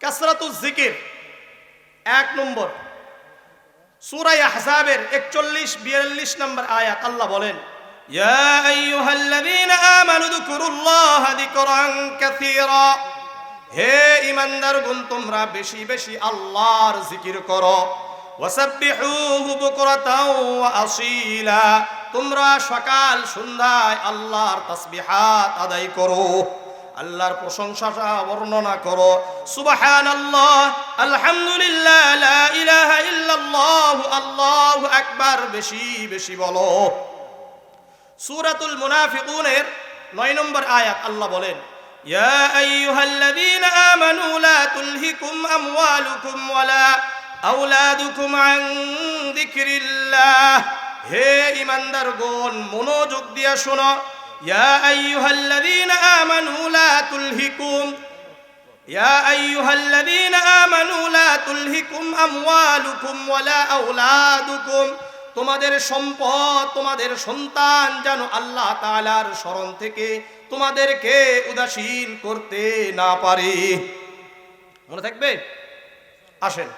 কাসরাতুজ জিকির। 1 নম্বর সূরা আহজাবের 41-42 নম্বর আয়াত আল্লাহ বলেন, ইয়া আইয়ুহাল্লাযীনা আমানু যকুরুল্লাহা যিকরান কাসীরা। হে ঈমানদারগণ, তোমরা বেশি বেশি আল্লাহর জিকির করো। ওয়াসাব্বিহুহু বুকরাতাও ওয়া আসীলা। তোমরা সকাল সন্ধ্যায় আল্লাহর তাসবিহাত আদায় করো, আল্লাহর প্রশংসা বর্ণনা করো। সুবহানাল্লাহ, আলহামদুলিল্লাহ, লা ইলাহা ইল্লাল্লাহ, আল্লাহু আকবার বেশি বেশি বলো। সূরাতুল মুনাফিকুনের 9 নম্বর আয়াত আল্লাহ বলেন, ইয়া আইয়ুহাল্লাযীনা আমানু লা তুলহিকুম আমওয়ালুকুম ওয়ালা আওলাদুকুম আন যিকরিল্লাহ। হে ঈমানদারগণ, মনোযোগ দিয়ে শোনো। ইয়া আইয়ুহাল্লাযীনা আমানু লা তুলহিকুম, ইয়া আইয়ুহাল্লাযীনা আমানু লা তুলহিকুম আমওয়ালুকুম ওয়ালা আওলাদুকুম। তোমাদের সম্পদ, তোমাদের সন্তান যেন আল্লাহ তাআলার স্মরণ থেকে তোমাদেরকে উদাসীন করতে না পারে। মনে থাকবে? আসেন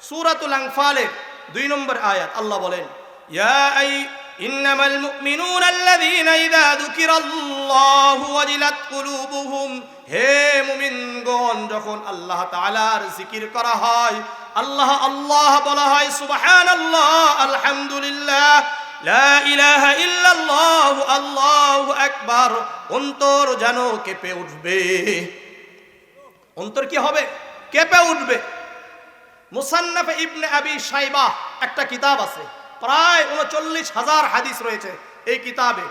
সূরাতুল আনফালের 2 নম্বর আয়াত আল্লাহ বলেন, ইন্নামাল মুমিনুনা আল্লাযীনা ইযা যুকিরাল্লাহু ওয়াজিলাত কুলুবুহুম। হে মুমিনগণ, যখন আল্লাহ তাআলার জিকির করা হয়, আল্লাহ আল্লাহ বলা হয়, সুবহানাল্লাহ, আলহামদুলিল্লাহ, লা ইলাহা ইল্লাল্লাহ, আল্লাহু আকবার, অন্তর যেন কেঁপে উঠবে। অন্তর কি হবে? কেঁপে উঠবে। মুসান্নাফ ইবনে আবি শাইবা একটা কিতাব আছে, প্রায় 39,000 হাদিস রয়েছে এই কিতাবে।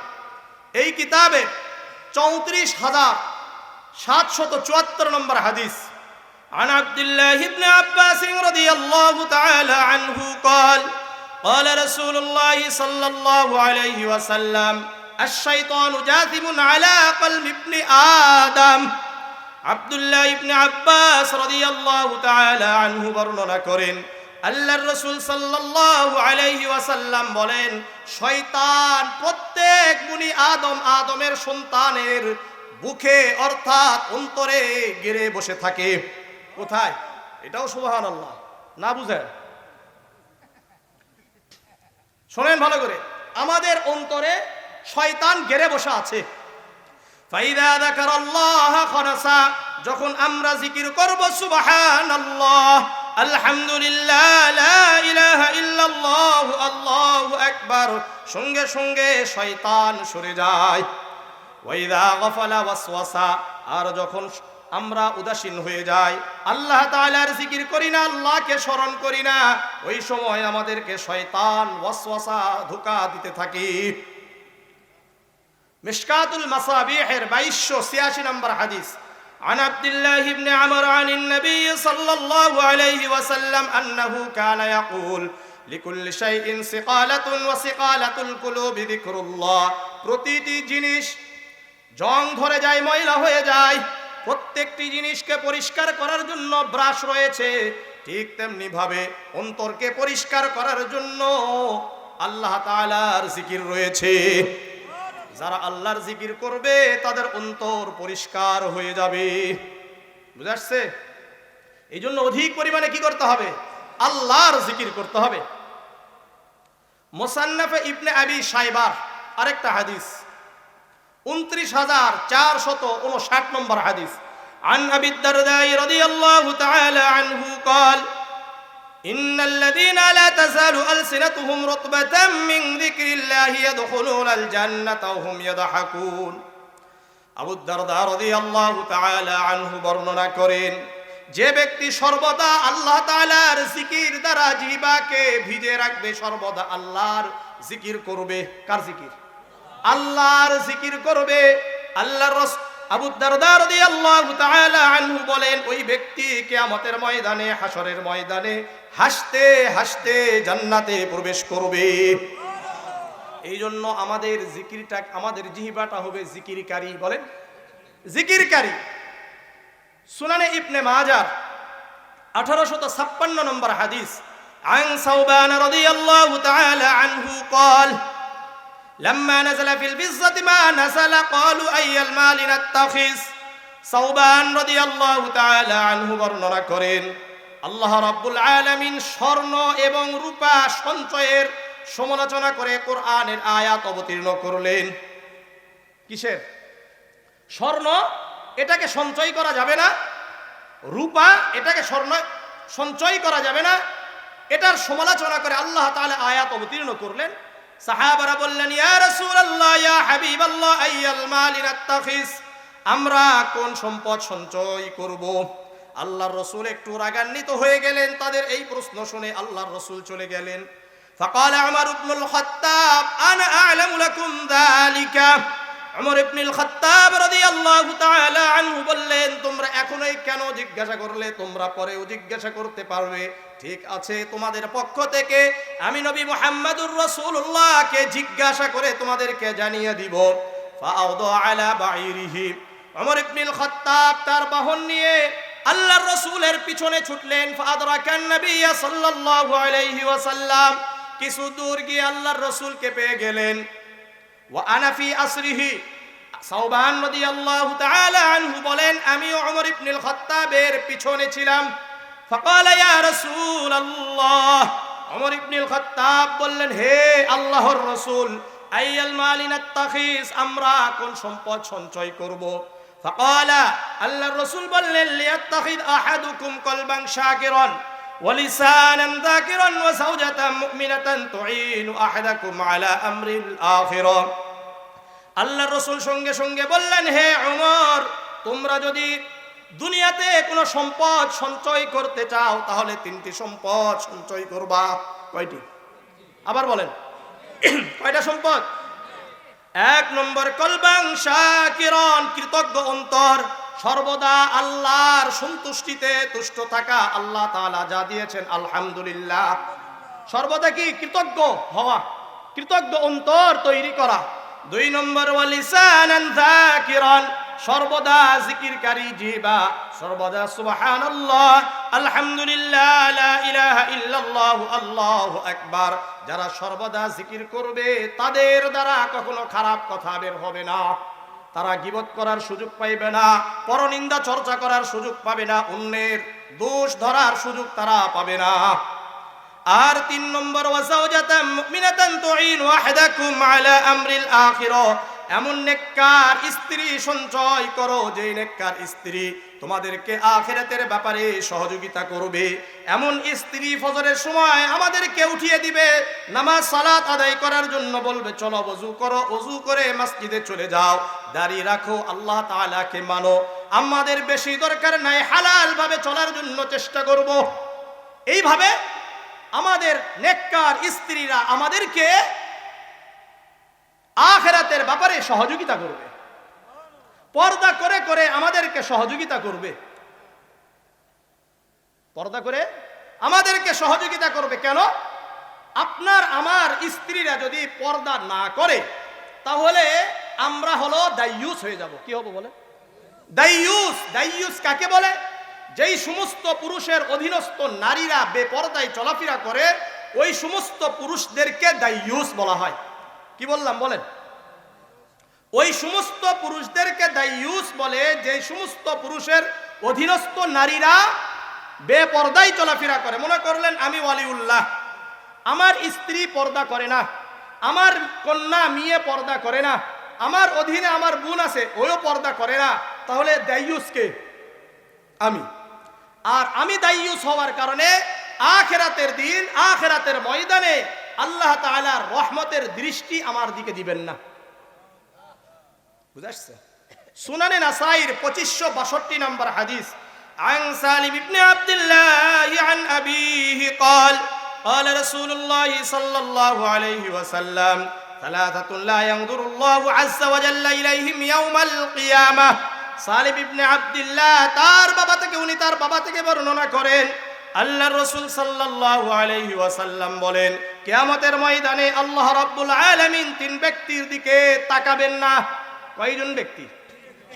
এই কিতাবে 34,774 নম্বর হাদিস। عن عبد الله بن عباس رضي الله تعالى عنه قال قال رسول الله صلى الله عليه وسلم الشيطان جاثم على قلب ابن آدم। আব্দুল্লাহ ইবনে আব্বাস রাদিয়াল্লাহু তাআলা আনহু বর্ণনা করেন, আল্লাহর রাসূল সাল্লাল্লাহু আলাইহি ওয়াসাল্লাম বলেন, শয়তান প্রত্যেক বনি আদমের সন্তানের বুকে অর্থাৎ অন্তরে গেড়ে বসে থাকে। কোথায়? এটাও সুবহানাল্লাহ না বুঝেন? শোনেন ভালো করে, আমাদের অন্তরে শয়তান গেড়ে বসে আছে। ফাইদা যাকারাল্লাহ খানাসা, যখন আমরা জিকির করব সুবহানাল্লাহ, আলহামদুলিল্লাহ, লা ইলাহা ইল্লাল্লাহ, আল্লাহু আকবার, সঙ্গে সঙ্গে শয়তান সরে যায়। ওয়াইদা গাফালা ওয়াসওয়াসা, আর যখন আমরা উদাসীন হয়ে যাই, আল্লাহ তাআলার জিকির করি না, আল্লাহকে স্মরণ করি না, ওই সময় আমাদেরকে শয়তান ওয়াসওয়াসা ধোঁকা দিতে থাকে। মিশকাতুল মাসাবিহের 2286 নম্বর হাদিস। عن عبد الله بن عمرو عن النبي صلى الله عليه وسلم أنه كان يقول لكل شيء سقالة وسقالة القلوب ذكر الله। প্রতিটি জিনিস জং ধরে যায়, ময়লা হয়ে যায়, প্রত্যেকটি জিনিসকে পরিষ্কার করার জন্য ব্রাশ রয়েছে, ঠিক তেমনি ভাবে অন্তরকে পরিষ্কার করার জন্য আল্লাহ তাআলার জিকির রয়েছে। যারা আল্লাহর জিকির করবে তাদের অন্তর পরিষ্কার হয়ে যাবে। বুঝা আসছে? এই জন্য অধিক পরিমাণে কি করতে হবে? আল্লাহর জিকির করতে হবে। মুসান্নাফে ইবনে আবি শাইবার আরেকটা হাদিস, 29,459 নম্বর হাদিস। عن أبي الدرداء رضي الله تعالى عنه قال إن الذين لا تزال ألسنتهم رطبة من ذكر الله يدخلون الجنة وهم يضحكون। আবু দারদা রাদিয়াল্লাহু তাআলা আনহু বর্ণনা করেন, যে ব্যক্তি সর্বদা আল্লাহ তাআলার জিকির দ্বারা জিহ্বাকে ভিজে রাখবে, সর্বদা আল্লাহর জিকির করবে। কার জিকির? আল্লাহর জিকির করবে। আল্লাহর রাসূল আবু দারদা রাদিয়াল্লাহু তাআলা আনহু বলেন, ওই ব্যক্তি কিয়ামতের ময়দানে, হাসরের ময়দানে হাসতে হাসতে জান্নাতে প্রবেশ করবে। এই জন্য আমাদের জিকিরটা, আমাদের জিহ্বাটা হবে জিকিরকারী। বলেন জিকিরকারী। সুনানে ইবনে মাজাহ 1856 নম্বর হাদিস। عن ثوبان رضي الله تعالى عنه قال لما نزل في الفضة ما نزل قالوا أي المال نتخذ সাওবান রাদিয়াল্লাহু তাআলা আনহু বর্ণনা করেন, আল্লাহ রাব্বুল আলামিন স্বর্ণ এবং রূপা সঞ্চয়ের সমালোচনা করে কোরআনের আয়াত অবতীর্ণ করলেন। কিসের? স্বর্ণ, এটাকে সঞ্চয় করা যাবে না, রূপা এটাকে স্বর্ণ সঞ্চয় করা যাবে না, এটার সমালোচনা করে আল্লাহ তাআলা আয়াত অবতীর্ণ করলেন। সাহাবারা বললেন, ইয়া রাসূলুল্লাহ, ইয়া হাবিবাল্লাহ, আইয়াল মালি নাত্তাখিস, আমরা কোন সম্পদ সঞ্চয় করব? আল্লাহর রাসূল একটু রাগান্বিত হয়ে গেলেন। তাদের এই প্রশ্ন শুনে আল্লাহর রাসূল চলে গেলেন। ফাকাল উমর ইবনুল খাত্তাব, আনা আ'লামু লাকুম যালিকা। উমর ইবনুল খাত্তাব রাদিয়াল্লাহু তাআলা আনহু বললেন, তোমরা এখনই কেন জিজ্ঞাসা করলে? তোমরা পরেও জিজ্ঞাসা করতে পারবে। ঠিক আছে, তোমাদের পক্ষ থেকে আমি নবী মুহাম্মদুর রাসূলুল্লাহকে জিজ্ঞাসা করে তোমাদেরকে জানিয়ে দিব। ফাআউদা আলা বাঈরিহি, উমর ইবনুল খাত্তাব তার বাহন নিয়ে আল্লাহর রাসূলের পিছনে ছুটলেন। ফাআদরাকান নবী সাল্লাল্লাহু আলাইহি ওয়াসাল্লাম, কিছু দূর গিয়ে আল্লাহর রাসূলকে পেয়ে গেলেন। ওয়া আনা ফি আসরিহি, সাওবান রাদিয়াল্লাহু তাআলা আনহু বলেন, আমি উমর ইবনুল খাত্তাবের পিছনে ছিলাম। ফাকাল ইয়া রাসূলুল্লাহ, উমর ইবনুল খাত্তাব বললেন, হে আল্লাহর রাসূল, আইয়াল মালি নাত্তাখিস, আমরা কোন সম্পদ সঞ্চয় করব? ফাকালা, আল্লাহর রাসূল বললেন, লিয়াত্তাখিদ আহাদুকুম কলবান শাকিরান ওয়া লিসানান যাকিরান ওয়া যাওজাতান মুমিনাতান তুঈনু আহাদাকুম আলা আমরিল আখিরাহ। আল্লাহর রাসূল সঙ্গে সঙ্গে বললেন, হে ওমর, তোমরা যদি দুনিয়াতে কোনো সম্পদ সঞ্চয় করতে চাও তাহলে তিনটি সম্পদ সঞ্চয় করবা। কয়টি? আবার বলেন, কয়টা সম্পদ? এক নম্বর, কলবান শাকিরান, কৃতজ্ঞ অন্তর, সর্বদা আল্লাহর সন্তুষ্টিতে তুষ্ট থাকা, আল্লাহ তাআলা যা দিয়েছেন আলহামদুলিল্লাহ, সর্বদা কি কৃতজ্ঞ হওয়া, কৃতজ্ঞ অন্তর তৈরি করা। দুই নম্বর, ওয়া লিসানান যাকিরান, সর্বদা জিকিরকারী জিহ্বা, সর্বদা সুবহানাল্লাহ, আলহামদুলিল্লাহ, লা ইলাহা ইল্লাল্লাহ, আল্লাহু আকবার, যারা সর্বদা জিকির করবে তাদের দ্বারা কখনো খারাপ কথা বের হবে না, তারা গীবত করার সুযোগ পাইবে না, পরনিন্দা চর্চা করার সুযোগ পাবে না, অন্যের দোষ ধরার সুযোগ তারা পাবে না। আর তিন নম্বর, ওয়া যাওজাতান মুমিনাতান তুঈনু আহাদাকুম আলা আমরিল আখিরাহ, এমন নেককার স্ত্রী সঞ্চয় করো যেই নেককার স্ত্রী তোমাদেরকে আখিরাতের ব্যাপারে সহযোগিতা করবে। এমন স্ত্রী ফজরের সময় আমাদেরকে উঠিয়ে দিবে, নামাজ সালাত আদায় করার জন্য বলবে, চলো ওযু করো, ওযু করে মসজিদে চলে যাও, দাড়ি রাখো, আল্লাহ তাআলাকে মানো, আমাদের বেশি দরকার নাই, হালাল ভাবে চলার জন্য চেষ্টা করব। এইভাবে আমাদের নেককার স্ত্রীরা আমাদেরকে আখিরাতের ব্যাপারে সহযোগিতা করবে, পর্দা করে করে আমাদেরকে সহযোগিতা করবে, পর্দা করে আমাদেরকে সহযোগিতা করবে। কেন? আপনার আমার স্ত্রীরা যদি পর্দা না করে তাহলে আমরা হলো দাইয়ুস হয়ে যাব। কি হবো বলে? দাইয়ুস। দাইয়ুস কাকে বলে? যেই সমস্ত পুরুষের অধীনস্থ নারীরা বেপরদায় চলাফেরা করে ওই সমস্ত পুরুষদেরকে দাইয়ুস বলা হয়। কি বললাম বলেন? ওই সমস্ত পুরুষদেরকে দাইয়ুস বলে যে সমস্ত পুরুষের অধীনস্থ নারীরা বেপরদায় চলাফেরা করে। মনে করলেন আমি ওয়ালিউল্লাহ, আমার স্ত্রী পর্দা করে না, আমার কন্যা মেয়ে পর্দা করে না, আমার অধীনে আমার বোন আছে ওও পর্দা করে না, তাহলে দাইয়ুস কে? আমি। আর আমি দাইয়ুস হওয়ার কারণে আখিরাতের দিন, আখিরাতের ময়দানে আল্লাহ তাআলার রহমতের দৃষ্টি আমার দিকে দিবেন না। বুঝাচ্ছে? সুনানে নাসাইর 2562 নম্বর হাদিস, عن سالم بن عبد الله عن أبيه قال قال رسول الله صلى الله عليه وسلم ثلاثة لا ينظر الله عز وجل إليهم يوم القيامة। সালিম ইবনে আব্দুল্লাহ তার বাবা থেকে, উনি তার বাবা থেকে বর্ণনা করেন, আল্লাহর রাসূল সাল্লাল্লাহু আলাইহি ওয়াসাল্লাম বলেন, কিয়ামতের ময়দানে আল্লাহ রাব্বুল আলামিন তিন ব্যক্তির দিকে তাকাবেন না। কয়জন ব্যক্তি?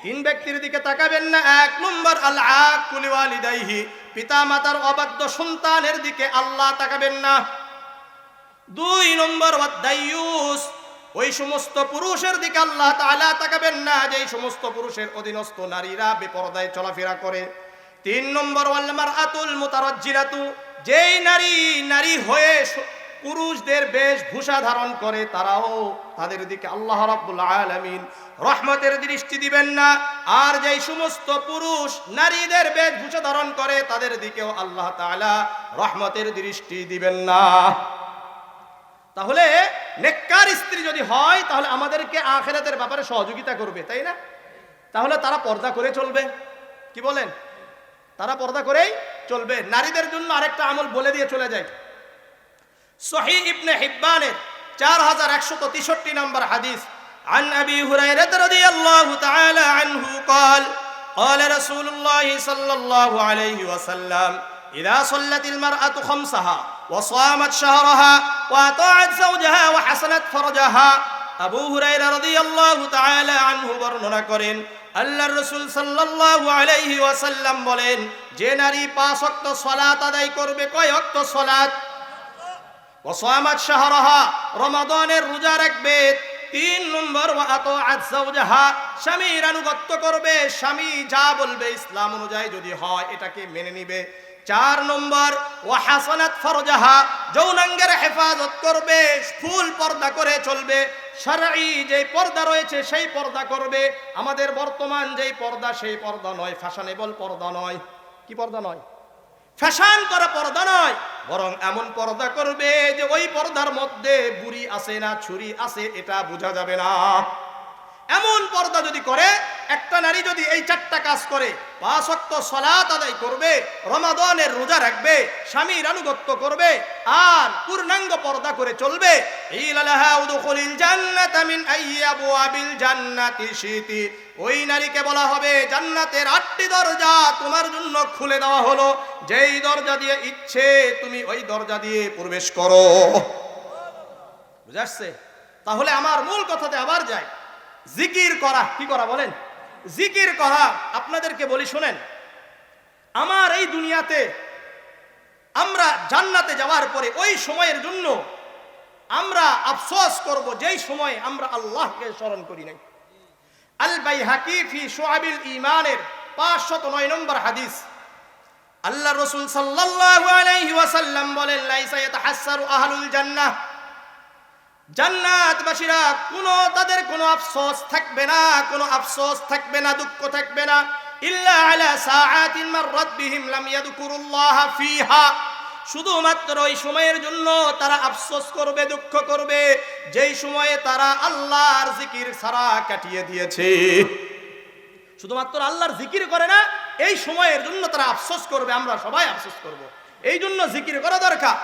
তিন ব্যক্তির দিকে তাকাবেন না। এক নম্বর, আল আকুল ওয়ালিদাইহি, পিতা মাতার অবাধ্য সন্তানের দিকে আল্লাহ তাকাবেন না। দুই নম্বর, ওয়াদ দাইয়ুস, ওই সমস্ত পুরুষের দিকে আল্লাহ তাআলা তাকাবেন না যেই সমস্ত পুরুষের অধীনস্থ নারীরা বেপরদায় চলাফেরা করে। 3 নম্বর ওয়াল মারআতুল মুতারাজ্জিলাতু, যেই নারী হয়ে পুরুষদের বেশভূষা ধারণ করে তারাও তাদের দিকে আল্লাহ রাব্বুল আলামিন রহমতের দৃষ্টি দিবেন না। আর যেই সমস্ত পুরুষ নারীদের বেশভূষা ধারণ করে তাদের দিকেও আল্লাহ তাআলা রহমতের দৃষ্টি দিবেন না। তাহলে নেককার স্ত্রী যদি হয় তাহলে আমাদেরকে আখিরাতের ব্যাপারে সহযোগিতা করবে, তাই না? তাহলে তারা পর্দা করে চলবে। কি বলেন? তারা পর্দা করেই চলবে। নারীদের জন্য আরেকটা আমল বলে দিয়ে চলে যায়। সহিহ ইবনে হিব্বানের 4163 নম্বর হাদিস, عن أبي هريرة رضي الله تعالى عنه قال قال رسول الله صلى الله عليه وسلم إذا صلت المرأة خمسها وصامت شهرها وأطاعت زوجها وحسنت فرجها। আবু হুরায়রা রাদিয়াল্লাহু তাআলা আনহু বর্ণনা করেন আল্লাহর রাসূল সাল্লাল্লাহু আলাইহি ওয়াসাল্লাম বলেন, যে নারী 5 ওয়াক্ত সালাত আদায় করবে। কয় ওয়াক্ত সালাত? ওয়াসামাত শাহরাহা, রমাদানের রোজা রাখবে। 3 নম্বর ওয়া আতাআত যাওজাহা, স্বামীর আনুগত্য করবে। স্বামী যা বলবে ইসলাম অনুযায়ী যদি হয় এটাকে মেনে নিবে। 4 নম্বর ওয়া হাসানাত ফারজাহা, যৌনাঙ্গের হেফাজত করবে, ফুল পর্দা করে চলবে। শরঈ যেই পর্দা রয়েছে সেই পর্দা করবে। আমাদের বর্তমান যেই পর্দা সেই পর্দা নয়, ফ্যাশনেবল পর্দা নয়। কি পর্দা নয়? ফ্যাশন করা পর্দা নয়, বরং এমন পর্দা করবে যে ওই পর্দার মধ্যে বুড়ি আছে না ছুরি আছে এটা বোঝা যাবে না। এমন পর্দা যদি করে, একটা নারী যদি এই 4টা কাজ করে, 5 ওয়াক্ত সালাত আদায় করবে, রমাদানের রোজা রাখবে, স্বামীর আনুগত্য করবে আর পূর্ণাঙ্গ পর্দা করে চলবে, ইলালাহা উদখুলিল জান্নাতা মিন আইয়াবওয়াবিল জান্নাতি শিতি, ওই নারীকে বলা হবে জান্নাতের 8টি দরজা তোমার জন্য খুলে দেওয়া হলো, যেই দরজা দিয়ে ইচ্ছে তুমি ওই দরজা দিয়ে প্রবেশ করো। বুঝাচ্ছে? তাহলে আমার মূল কথাতে আবার যাই, জিকির করা। কি করা বলেন? জিকির করা। আপনাদেরকে বলি শুনেন, আমার এই দুনিয়াতে আমরা জান্নাতে যাওয়ার পরে ওই সময়ের জন্য আমরা আফসোস করব যেই সময় আমরা আল্লাহকে স্মরণ করি নাই। আল বাইহাকি ফি শুআবিল ঈমানের 509 নম্বর হাদিস, আল্লাহ রাসূল সাল্লাল্লাহু আলাইহি ওয়াসাল্লাম বলেন, লাইসা ইয়াতাহাসসারু আহলুল জান্নাহ, জান্নাতবাসীরা তাদের কোনো আফসোস থাকবে না, কোনো আফসোস থাকবে না, দুঃখ থাকবে না, ইল্লা আলা সাআতিন মাররাত বিহিম লাম ইয়াযকুরুল্লাহ ফিহা, শুধুমাত্র ওই সময়ের জন্য তারা আফসোস করবে, দুঃখ করবে যেই সময়ে তারা আল্লাহর জিকির ছাড়া কাটিয়ে দিয়েছে। শুধুমাত্র আল্লাহর জিকির করে না, এই সময়ের জন্য তারা আফসোস করবে। আমরা সবাই আফসোস করব, এই জন্য জিকির করা দরকার।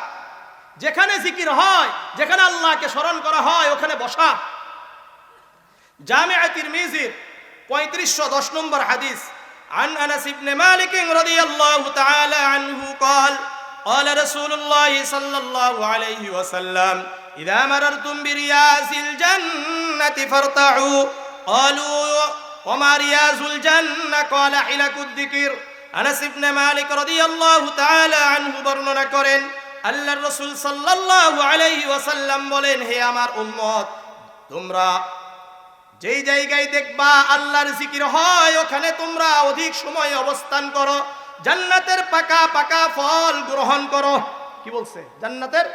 যেখানে জিকির হয়, যেখানে আল্লাহকে স্মরণ করা হয় ওখানে বসা। জামিআ তিরমিজির 3510 নম্বর হাদিস, عن أنس بن مالك رضي الله تعالى عنه قال قال رسول الله صلى الله عليه وسلم إذا مررتم برياض الجنة فارتعوا قالوا وما رياض الجنة قال حلق الذكر। আনাস ইবনে মালিক রাদিয়াল্লাহু তাআলা আনহু বর্ণনা করেন আল্লাহর রাসূল সাল্লাল্লাহু আলাইহি ওয়াসাল্লাম বলেন, হে আমার উম্মত, তোমরা যেই জায়গায় দেখবা আল্লাহর জিকির হয় ওখানে তোমরা অধিক সময় অবস্থান করো, জান্নাতের পাকা পাকা ফল গ্রহণ করো। কি বলছে? জান্নাতের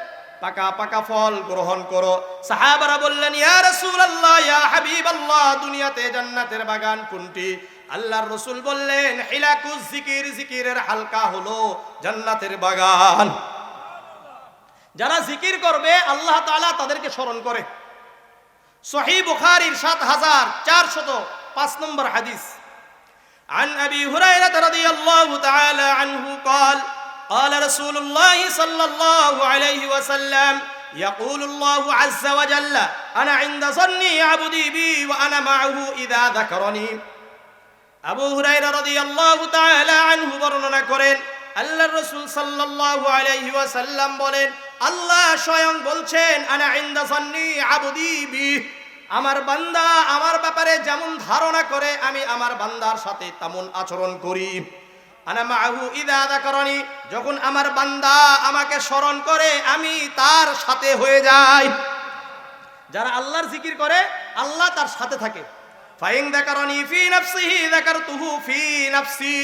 পাকা পাকা ফল গ্রহণ করো। সাহাবারা বললেন, ইয়া রাসূলুল্লাহ, ইয়া হাবিবাল্লাহ, দুনিয়াতে জান্নাতের বাগান কোনটি? আল্লাহর রাসূল বললেন, হিলাকুজ জিকির, জিকিরের হালকা হলো জান্নাতের বাগান। যারা জিকির করবে আল্লাহ তাআলা তাদেরকে স্মরণ করে। সহিহ বুখারীর 7405 নম্বর হাদিস, عن أبي هريرة رضي الله تعالى عنه قال قال رسول الله صلى الله عليه وسلم يقول الله عز وجل أنا عند ظن عبدي بي وأنا معه إذا ذكرني। আবু হুরায়রা রাদিয়াল্লাহু তাআলা আনহু বর্ণনা করেন আল্লাহর রাসূল সাল্লাল্লাহু আলাইহি ওয়াসাল্লাম বলেন, আল্লাহ স্বয়ং বলছেন, আনা ইনদা যান্নি আবদি বি, আমার বান্দা আমার ব্যাপারে যেমন ধারণা করে আমি আমার বান্দার সাথে তেমন আচরণ করি। আনা মাহু ইযা যাকারানি, যখন আমার বান্দা আমাকে স্মরণ করে আমি তার সাথে হয়ে যাই। যারা আল্লাহর জিকির করে আল্লাহ তার সাথে থাকে। ফাইন যাকারানি ফি নাফসিহি যাকারতুহু ফি নাফসি,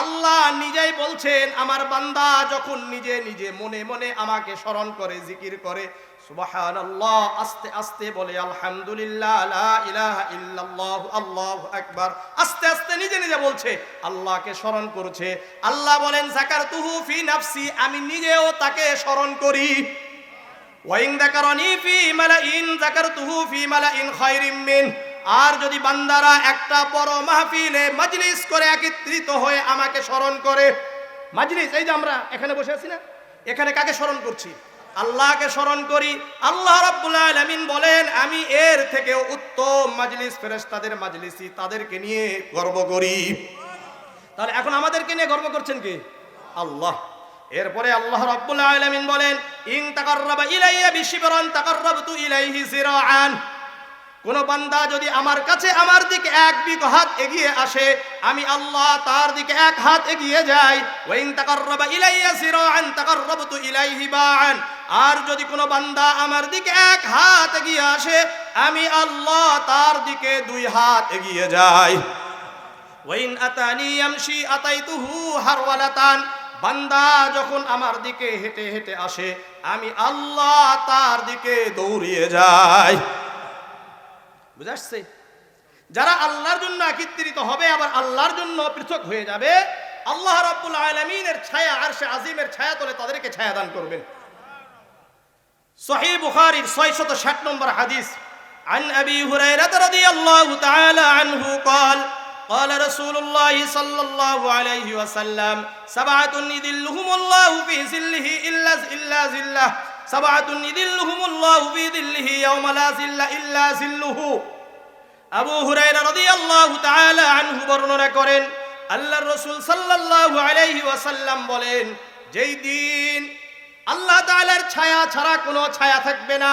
আল্লাহ নিজেই বলছেন আমার বান্দা যখন নিজে নিজে মনে মনে আমাকে স্মরণ করে জিকির করে, সুবহানাল্লাহ আস্তে আস্তে বলে আলহামদুলিল্লাহ লা ইলাহা ইল্লাল্লাহ আল্লাহু আকবার, আস্তে আস্তে নিজে নিজে বলছে আল্লাহকে স্মরণ করছে, আল্লাহ বলেন যাকারতুহু ফি নাফসি, আমি নিজেও তাকে স্মরণ করি। ওয়াইন যাকারানি ফি মালাইন যাকারতুহু ফি মালাইন খায়রিম মিন, আর যদি বান্দারা একটা বড় মাহফিলে মজলিস করে একত্রিত হয়ে আমাকে স্মরণ করে, মজলিস এই যে আমরা এখানে বসে আছি না, এখানে কাকে স্মরণ করছি? আল্লাহকে স্মরণ করি। আল্লাহ রাব্বুল আলামিন বলেন আমি এর থেকেও উত্তম মজলিস ফেরেশতাদের মজলিসি, তাদেরকে নিয়ে গর্ব করি। তাহলে এখন আমাদেরকে নিয়ে গর্ব করছেন কে? আল্লাহ। এরপরে আল্লাহ রাব্বুল আলামিন বলেন ইন তাকাররাবা ইলাইয়া বিশিবরান তাকাররাবতু ইলাইহি জিরাআন, কোন বান্দা যদি আমার কাছে আমার দিকে এক বিঘা হাত এগিয়ে আসে, আমি আল্লাহ তার দিকে এক হাত এগিয়ে যাই। ওয়া ইন তাকাররাবা ইলাইয়া জিরাআন তাকাররাবতু ইলাইহি বা'আন, আর যদি কোনো বান্দা আমার দিকে এক হাত এগিয়ে আসে, আমি আল্লাহ তার দিকে দুই হাত এগিয়ে যাই। ওয়া ইন আতানি ইয়ামশি আতাইতুহু হারওয়ালাতান, বান্দা যখন আমার দিকে হেঁটে হেঁটে আসে, আমি আল্লাহ তার দিকে দৌড়িয়ে যাই। বুঝাচ্ছে? যারা আল্লাহর জন্য একত্রিত হবে আবার আল্লাহর জন্য পৃথক হয়ে যাবে, আল্লাহ রাব্বুল আলামিনের ছায়া আরশে আজিমের ছায়া তলে তাদেরকে ছায়া দান করবেন। সহিহ বুখারীর 660 নম্বর হাদিস, عن أبي هريرة رضي الله تعالى عنه قال قال رسول الله صلى الله عليه وسلم سبعة يذلهم الله في ظله إلا ظله سبعة يذلهم الله في ظله يوم لا ظل إلا ظله। আবু হুরায়রা রাদিয়াল্লাহু তাআলা আনহু বর্ণনা করেন আল্লাহর রাসূল সাল্লাল্লাহু আলাইহি ওয়াসাল্লাম বলেন, যেই দিন আল্লাহ তাআলার ছায়া ছাড়া কোনো ছায়া থাকবে না,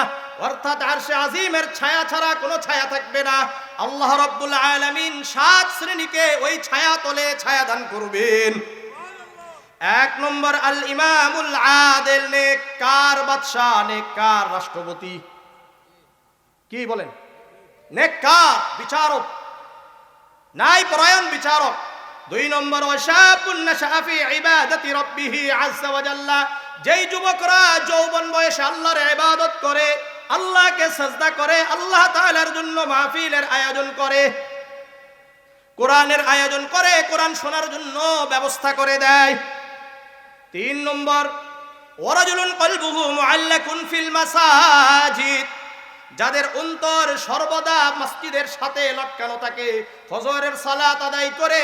অর্থাৎ আরশে আজিমের ছায়া ছাড়া কোনো ছায়া থাকবে না, আল্লাহ রাব্বুল আলামিন 7 শ্রেণীকে ওই ছায়া তলে ছায়া দান করবেন। এক নম্বর আল ইমামুল আদিল, নেককার বাদশা, নেককার রাষ্ট্রপতি। কি বলেন? নেককার বিচারক, ন্যায় পরায়ণ বিচারক। দুই নম্বর ওয়াশাবুন নাশা ফি ইবাদাতি রাব্বিহি আযজা ওয়া জাল্লা, যেই যুবকরা যৌবন বয়সে আল্লাহর ইবাদত করে, আল্লাহকে সাজদা করে, আল্লাহ তাআলার জন্য মাহফিলের আয়োজন করে, কোরআনের আয়োজন করে, কোরআন শোনার জন্য ব্যবস্থা করে দেয়। তিন নম্বর ওয়ারাজুলুন কলবুহু মুআল্লাকুন ফিল মাসাজিদ, যাদের অন্তর সর্বদা মসজিদের সাথে লটকানো থাকে, ফজরের সালাত আদায় করে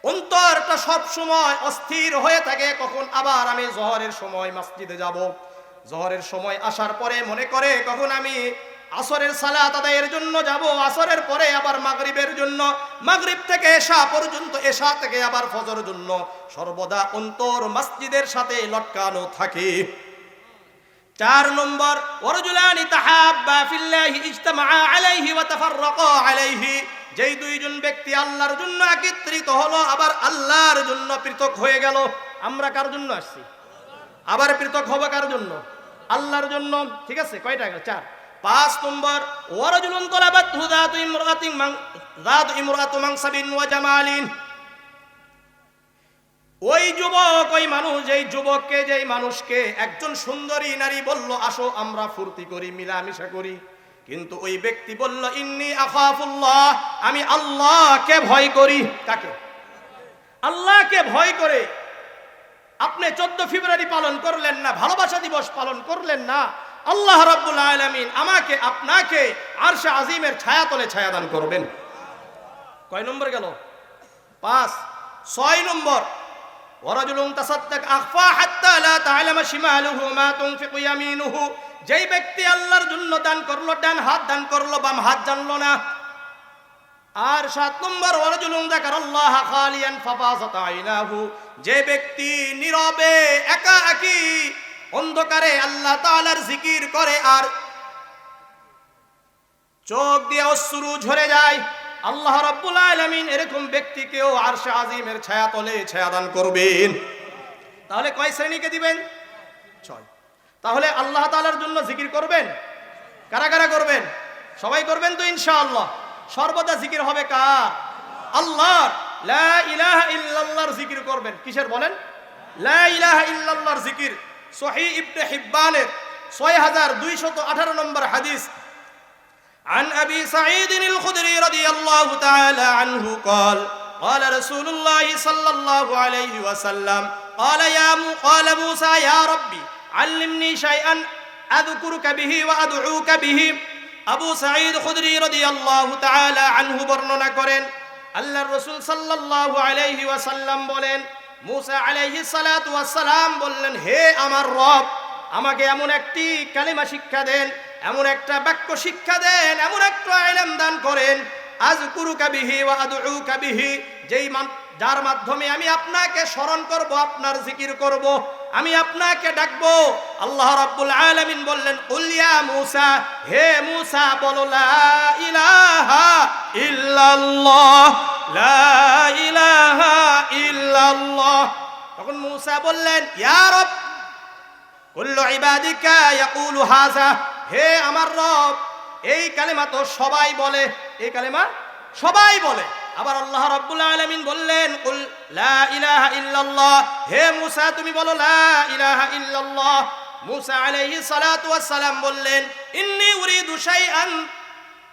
অন্তরটা সব সময় অস্থির হয়ে থাকে, কখন আবার আমি জোহরের সময় মসজিদে যাব, জোহরের সময় আসার পরে মনে করে কখন আমি আসরের সালাত আদায়ের জন্য যাব, আসরের পরে আবার মাগরিবের জন্য, মাগরিব থেকে এশা পর্যন্ত, এশা থেকে আবার ফজরের জন্য, সর্বদা অন্তর মসজিদের সাথে লটকানো থাকে। চার নম্বর ওয়ারজুলানি তাহাব্বা ফিল্লাহি ইজতামা আলাইহি ওয়া তাফাররাকা আলাইহি, যেই দুইজন ব্যক্তি আল্লাহর জন্য একত্রিত হলো আবার আল্লাহর জন্য পৃথক হয়ে গেল। আমরা কার জন্য আসছি? আবার পৃথক হবে কার জন্য? আল্লাহর জন্য। ঠিক আছে, কয়টা গেল? 4। 5 নম্বর ওয়ারজুলুন তালাবাতহু যাতু ইমরাতু মানসাবিন ওয়া জামালিন, ওই যুবক, ওই মানুষ, যেই যুবককে, যেই মানুষকে একজন সুন্দরী নারী বলল আসো আমরা ফুর্তি করি, মিলামিশা করি, কিন্তু ওই ব্যক্তি বলল ইন্নী আখাফুল্লাহ, আমি আল্লাহকে ভয় করি। কাকে? আল্লাহকে ভয় করে আপনি 14 ফেব্রুয়ারি পালন করলেন না, ভালোবাসা দিবস পালন করলেন না, আল্লাহ রাব্বুল আলামিন আমাকে আপনাকে আরশে আজিমের ছায়া তলে ছায়া দান করবেন। কয় নম্বর গেল? 5। 6 নম্বর ওয়ারাজুলুন তাসাদ্দাক আখফা হাত্তা লা তা'লামা শিমালুহু মা তুনফিকু ইয়ামিনুহু, যেই ব্যক্তি আল্লাহর জন্য দান করলো, ডান হাত দান করলো, বাম হাত জানলো না। আর 7 নম্বর ওয়ারাজুলুন যাকারাল্লাহ খালিয়ান ফাফাযাত আইনাহু, যে ব্যক্তি নীরবে একাকী অন্ধকারে আল্লাহ তাআলার জিকির করে আর চোখ দিয়ে অশ্রু ঝরে যায়, আল্লাহ রাব্বুল আলামিন এরকম ব্যক্তিকেও আরশে আজিমের ছায়া তলে ছায়া দান করবেন। তাহলে কয় শ্রেণীকে দিবেন? 6। তাহলে আল্লাহ তাআলার জন্য জিকির করবেন, কারা কারা করবেন? সবাই করবেন তো ইনশাআল্লাহ। সর্বদা জিকির হবে কার? আল্লাহর। লা ইলাহা ইল্লাল্লাহর জিকির করবেন। কিসের বলেন? লা ইলাহা ইল্লাল্লাহর জিকির। সহিহ ইবনে হিব্বানের 6218 নম্বর হাদিস। عن أبي سعيد الخدري رضي الله تعالى عنه قال قال رسول الله صلى الله عليه وسلم قال موسى يا ربي علمني شيئا أذكرك به وأدعوك به। আবু সাঈদ খুদরি রাদিয়াল্লাহু তাআলা আনহু বর্ণনা করেন, আল্লাহর রাসূল সাল্লাল্লাহু আলাইহি ওয়াসাল্লাম বলেন, মুসা আলাইহিস সালাতু ওয়াস সালাম বললেন, হে আমার রব, আমাকে এমন একটি কালিমা শিক্ষা দেন, এমন একটা বাক্য শিক্ষা দেন, এমন একটা ইলম দান করেন, আযকুরুকা বিহি ওয়া আদউকা বিহি, যার মাধ্যমে আমি আপনাকে স্মরণ করব, আপনার জিকির করব, আমি আপনাকে ডাকবো। আল্লাহ রাব্বুল আলামিন বললেন, কুল ইয়া মূসা, হে মূসা বলো লা ইলাহা ইল্লাল্লাহ, লা ইলাহা ইল্লাল্লাহ। তখন মূসা বললেন, ইয়া রব কুল্লু ইবাদিকা ইয়াকুলু হাযা, হে আমার রব, এই কালেমা তো সবাই বলে, এই কালেমা সবাই বলে। আবার আল্লাহ রাব্বুল আলামিন বললেন, কুল লা ইলাহা ইল্লাল্লাহ, হে মূসা তুমি বলো লা ইলাহা ইল্লাল্লাহ। মূসা আলাইহিস সালাতু ওয়াস সালাম বললেন, ইন্নী উরিদু শাইআন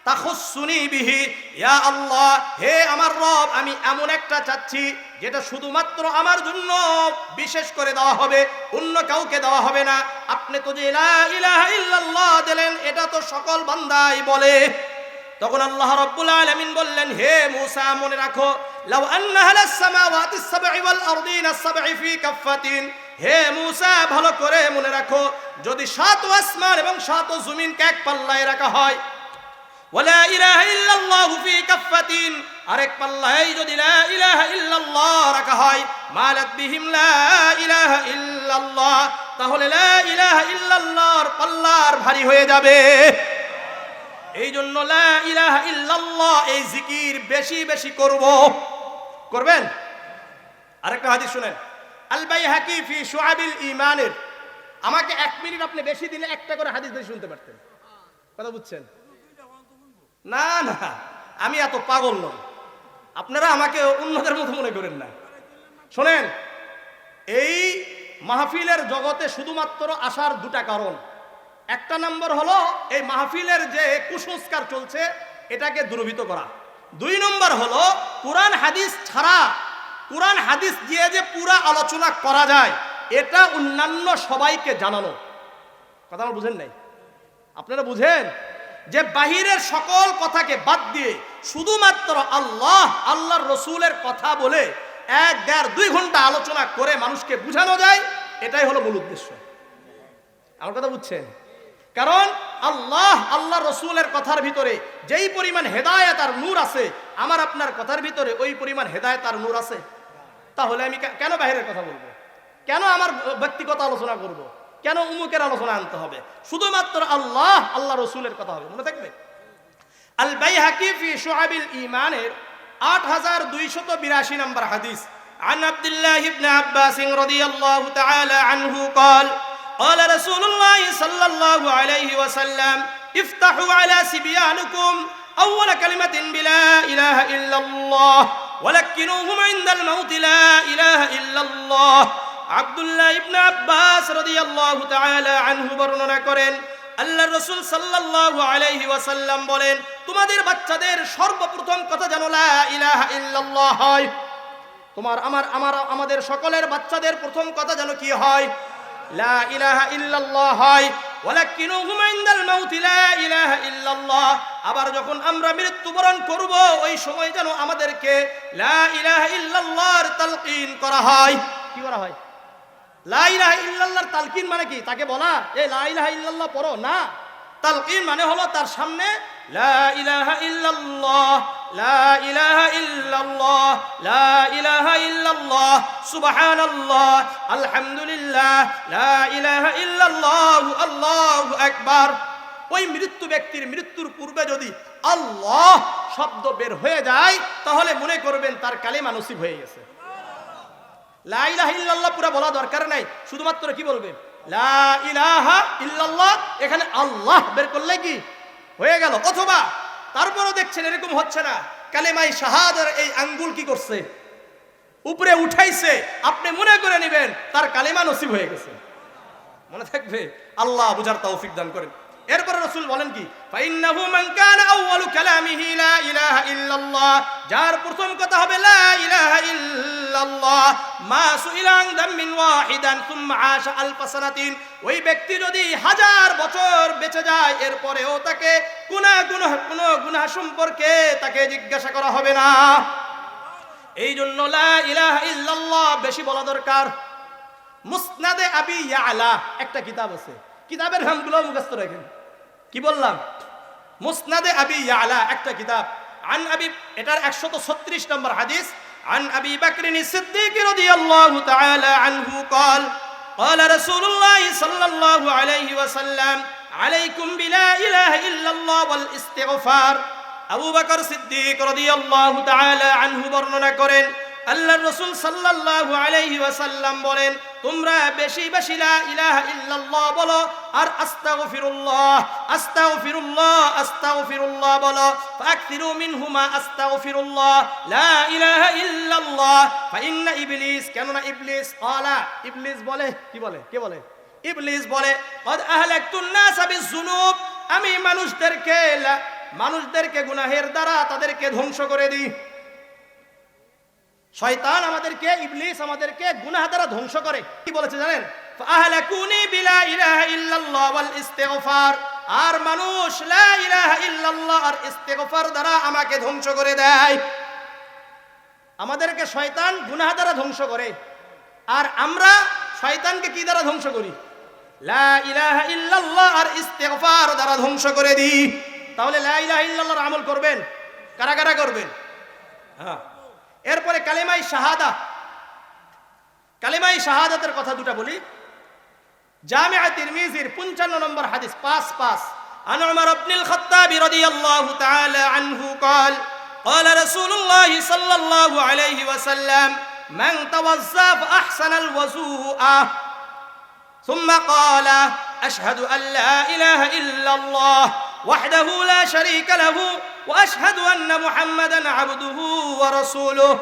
তাখুসসুনি বিহি, ইয়া আল্লাহ, হে আমার রব, আমি এমন একটা চাচ্ছি যেটা শুধুমাত্র আমার জন্য বিশেষ করে দেওয়া হবে, অন্য কাউকে দেওয়া হবে না। আপনি তো যে লা ইলাহা ইল্লাল্লাহ দিলেন, এটা তো সকল বান্দাই বলে। তখন আল্লাহ রাব্বুল আলামিন বললেন, হে মূসা মনে রাখো, লাউ আন্না আহলাস সামাওয়াতিস সাবঈ ওয়াল আরদিনাস সাবঈ ফি কাফফাতিন, হে মূসা ভালো করে মনে রাখো, যদি 7 আসমান এবং 7 জমিনকে এক পাল্লায় রাখা হয়, ওয়ালা ইলাহা ইল্লাল্লাহু ফি কাফফাতিন, আরেক পাল্লায় যদি লা ইলাহা ইল্লাল্লাহ রাখা হয়, মালাত বিহিম লা ইলাহা ইল্লাল্লাহ, তাহলে লা ইলাহা ইল্লাল্লাহর পাল্লার ভারী হয়ে যাবে। এই জন্য লা ইলাহা ইল্লাল্লাহ এই জিকির বেশি বেশি করব। করবেন? আরেকটা হাদিস শুনেন, আল বাইহাকি ফি শুআবিল ঈমানের। আমাকে 1 মিনিট আপনি বেশি দিলে একটা করে হাদিস বেশি শুনতে পারতেন। কথা বুঝছেন? না না, আমি এত পাগল নই, আপনারা আমাকে অন্যদের মতো মনে করেন না। শোনেন, এই মাহফিলের জগতে শুধুমাত্র আসার 2টা কারণ। একটা নম্বর হলো এই মাহফিলের যে কুসংস্কার চলছে এটাকে দূরীভূত করা। 2 নম্বর হলো কোরআন হাদিস ছাড়া, কোরআন হাদিস দিয়ে যে পুরা আলোচনা করা যায় এটা অন্যান্য সবাইকে জানানো। কথা আমার বুঝেন নাই? আপনারা বুঝেন যে বাহিরের সকল কথাকে বাদ দিয়ে শুধুমাত্র আল্লাহ, আল্লাহর রসুলের কথা বলে 1, 1.5, 2 ঘন্টা আলোচনা করে মানুষকে বুঝানো যায়, এটাই হলো মূল উদ্দেশ্য। আমার কথা বুঝছেন? কারণ আল্লাহ, আল্লাহ রসুলের কথার ভিতরে যেই পরিমাণ হেদায়েত আর নূর আছে, আমার আপনার কথার ভিতরে ওই পরিমাণ হেদায়েত আর নূর আছে। তাহলে আমি কেন বাহিরের কথা বলবো? কেন আমার ব্যক্তিগত আলোচনা করব? কেন উমুকের আলোচনা আনতে হবে? শুধুমাত্র আল্লাহ, আল্লাহ রসুলের কথা হবে। মনে থাকবে, আল বাইহাকি ফি শুআবিল ঈমানের 8282 নম্বর হাদিস। عن عبد الله بن عباس رضي الله تعالى عنه قال قال رسول الله صلى الله عليه وسلم افتحوا على صبيانكم أول كلمة بلا إله إلا الله ولكنوهم عند الموت لا إله إلا الله। আব্দুল্লাহ ইবনে আব্বাস রাদিয়াল্লাহু তাআলা আনহু বর্ণনা করেন, আল্লাহর রাসূল সাল্লাল্লাহু আলাইহি ওয়াসাল্লাম বলেন, তোমাদের বাচ্চাদের সর্বপ্রথম কথা যেন লা ইলাহা ইল্লাল্লাহ হয়। আমাদের সকলের বাচ্চাদের প্রথম কথা যেন কি হয়? লা ইলাহা ইল্লাল্লাহ হয়। ওয়ালাকিনুহুম ইনদাল মাউতি লা ইলাহা ইল্লাল্লাহ, আবার যখন আমরা মৃত্যুবরণ করব ওই সময় যেন আমাদেরকে লা ইলাহা ইল্লাল্লাহর তালকিন করা হয়। কি করা হয়? লা ইলাহা ইল্লাল্লাহর তালকিন মানে কি? তাকে বলা এই লা ইলাহা ইল্লাল্লাহ পড়ো না। তালকিন মানে হলো তার সামনে লা ইলাহা ইল্লাল্লাহ, লা ইলাহা ইল্লাল্লাহ, লা ইলাহা ইল্লাল্লাহ, সুবহানাল্লাহ, আলহামদুলিল্লাহ, লা ইলাহা ইল্লাল্লাহ, আল্লাহু আকবার। ওই মৃত্যু ব্যক্তির মৃত্যুর পূর্বে যদি আল্লাহ শব্দ বের হয়ে যায় তাহলে মনে করবেন তার কালেমা নসিব হয়ে গেছে। লা ইলাহা ইল্লাল্লাহ পুরো বলা দরকার নাই, শুধুমাত্র কি বলবে? লা ইলাহা ইল্লাল্লাহ, এখানে আল্লাহ বের করলে কি হয়ে গেল। অথবা তারপরও দেখছেন এরকম হচ্ছে না, কালেমায়ে শাহাদার এই আঙ্গুল কি করছে, উপরে উঠাইছে, আপনি মনে করে নেবেন তার কালেমা নসিব হয়ে গেছে। মনে থাকবে, আল্লাহ বুঝার তৌফিক দান করেন। এরপরে রাসূল বলেন কি, ফাইন্নাহু মান কানা আউয়ালু কালামিহি লা ইলাহা ইল্লাল্লাহ, যার প্রথম কথা হবে লা ইলাহা ইল্লাল্লাহ, মা সুইলা আন দামিন ওয়াহিদান সুম্মা আশা আলফ সানাতিন, ওই ব্যক্তি যদি 1000 বছর বেঁচে যায় এরপরেও তাকে কোন গুনাহ সম্পর্কে তাকে জিজ্ঞাসা করা হবে না। এই জন্য লা ইলাহা ইল্লাল্লাহ বেশি বলা দরকার। মুসনাদে আবি ইয়ালা একটা কিতাব আছে, কিতাবের নামগুলো মুখস্থ রাখেন। কি বললাম? মুসনাদে আবি ইয়ালা একটা কিতাব। আন আবি, এটার 136 নম্বর হাদিস। আন আবি বকর সিদ্দিক রাদিয়াল্লাহু তাআলা আনহু قال قال رسول الله صلى الله عليه وسلم عليكم بلا اله الا الله والاستغفار। আবু বকর সিদ্দিক রাদিয়াল্লাহু তাআলা আনহু বর্ণনা করেন, আল্লাহর রাসূল সাল্লাল্লাহু আলাইহি ওয়াসাল্লাম বলেন, তোমরা বেশি বেশি লা ইলাহা ইল্লাল্লাহ বলো আর আস্তাগফিরুল্লাহ আস্তাগফিরুল্লাহ আস্তাগফিরুল্লাহ বলো। ফাকসিরু মিনহুমা আস্তাগফিরুল্লাহ লা ইলাহা ইল্লাল্লাহ ফাইন্না ইবলিস, কেননা ইবলিস ক্বালা, ইবলিস বলে, কি বলে, কে বলে? ইবলিস বলে, ক্বাদ আহলাকতুন নাস বিযুনুব, আমি মানুষদেরকে গুনাহের দ্বারা তাদেরকে ধ্বংস করে দিই। শয়তান আমাদেরকে, ইবলিস আমাদেরকে গুনাহ দ্বারা ধ্বংস করে। কি বলেছে জানেন? ফাআহলাকুনি বিলা ইলাহা ইল্লাল্লাহ ওয়াল ইস্তিগফার, আর মানুষ লা ইলাহা ইল্লাল্লাহ আর ইস্তিগফার দ্বারা আমাকে ধ্বংস করে দেয়। আমাদেরকে শয়তান গুনাহ দ্বারা ধ্বংস করে, আর আমরা শয়তানকে কি দ্বারা ধ্বংস করি? লা ইলাহা ইল্লাল্লাহ আর ইস্তিগফার দ্বারা ধ্বংস করে দিই। তাহলে লা ইলাহা ইল্লাল্লাহর আমল করবেন, কারা কারা করবেন? হ্যাঁ। এরপরে কালেমায়ে শাহাদা, কালেমায়ে শাহাদাতের কথা দুটো বলি। জামিআ তিরমিজির 55 নম্বর হাদিস 55। আন উমর ইবনুল খাত্তাব রাদিয়াল্লাহু তাআলা আনহু قال قال رسول الله صلى الله عليه وسلم من توضأ فأحسن الوضوء ثم قال أشهد أن لا إله إلا الله وحده لا شريك له وأشهد أن محمدا عبده ورسوله।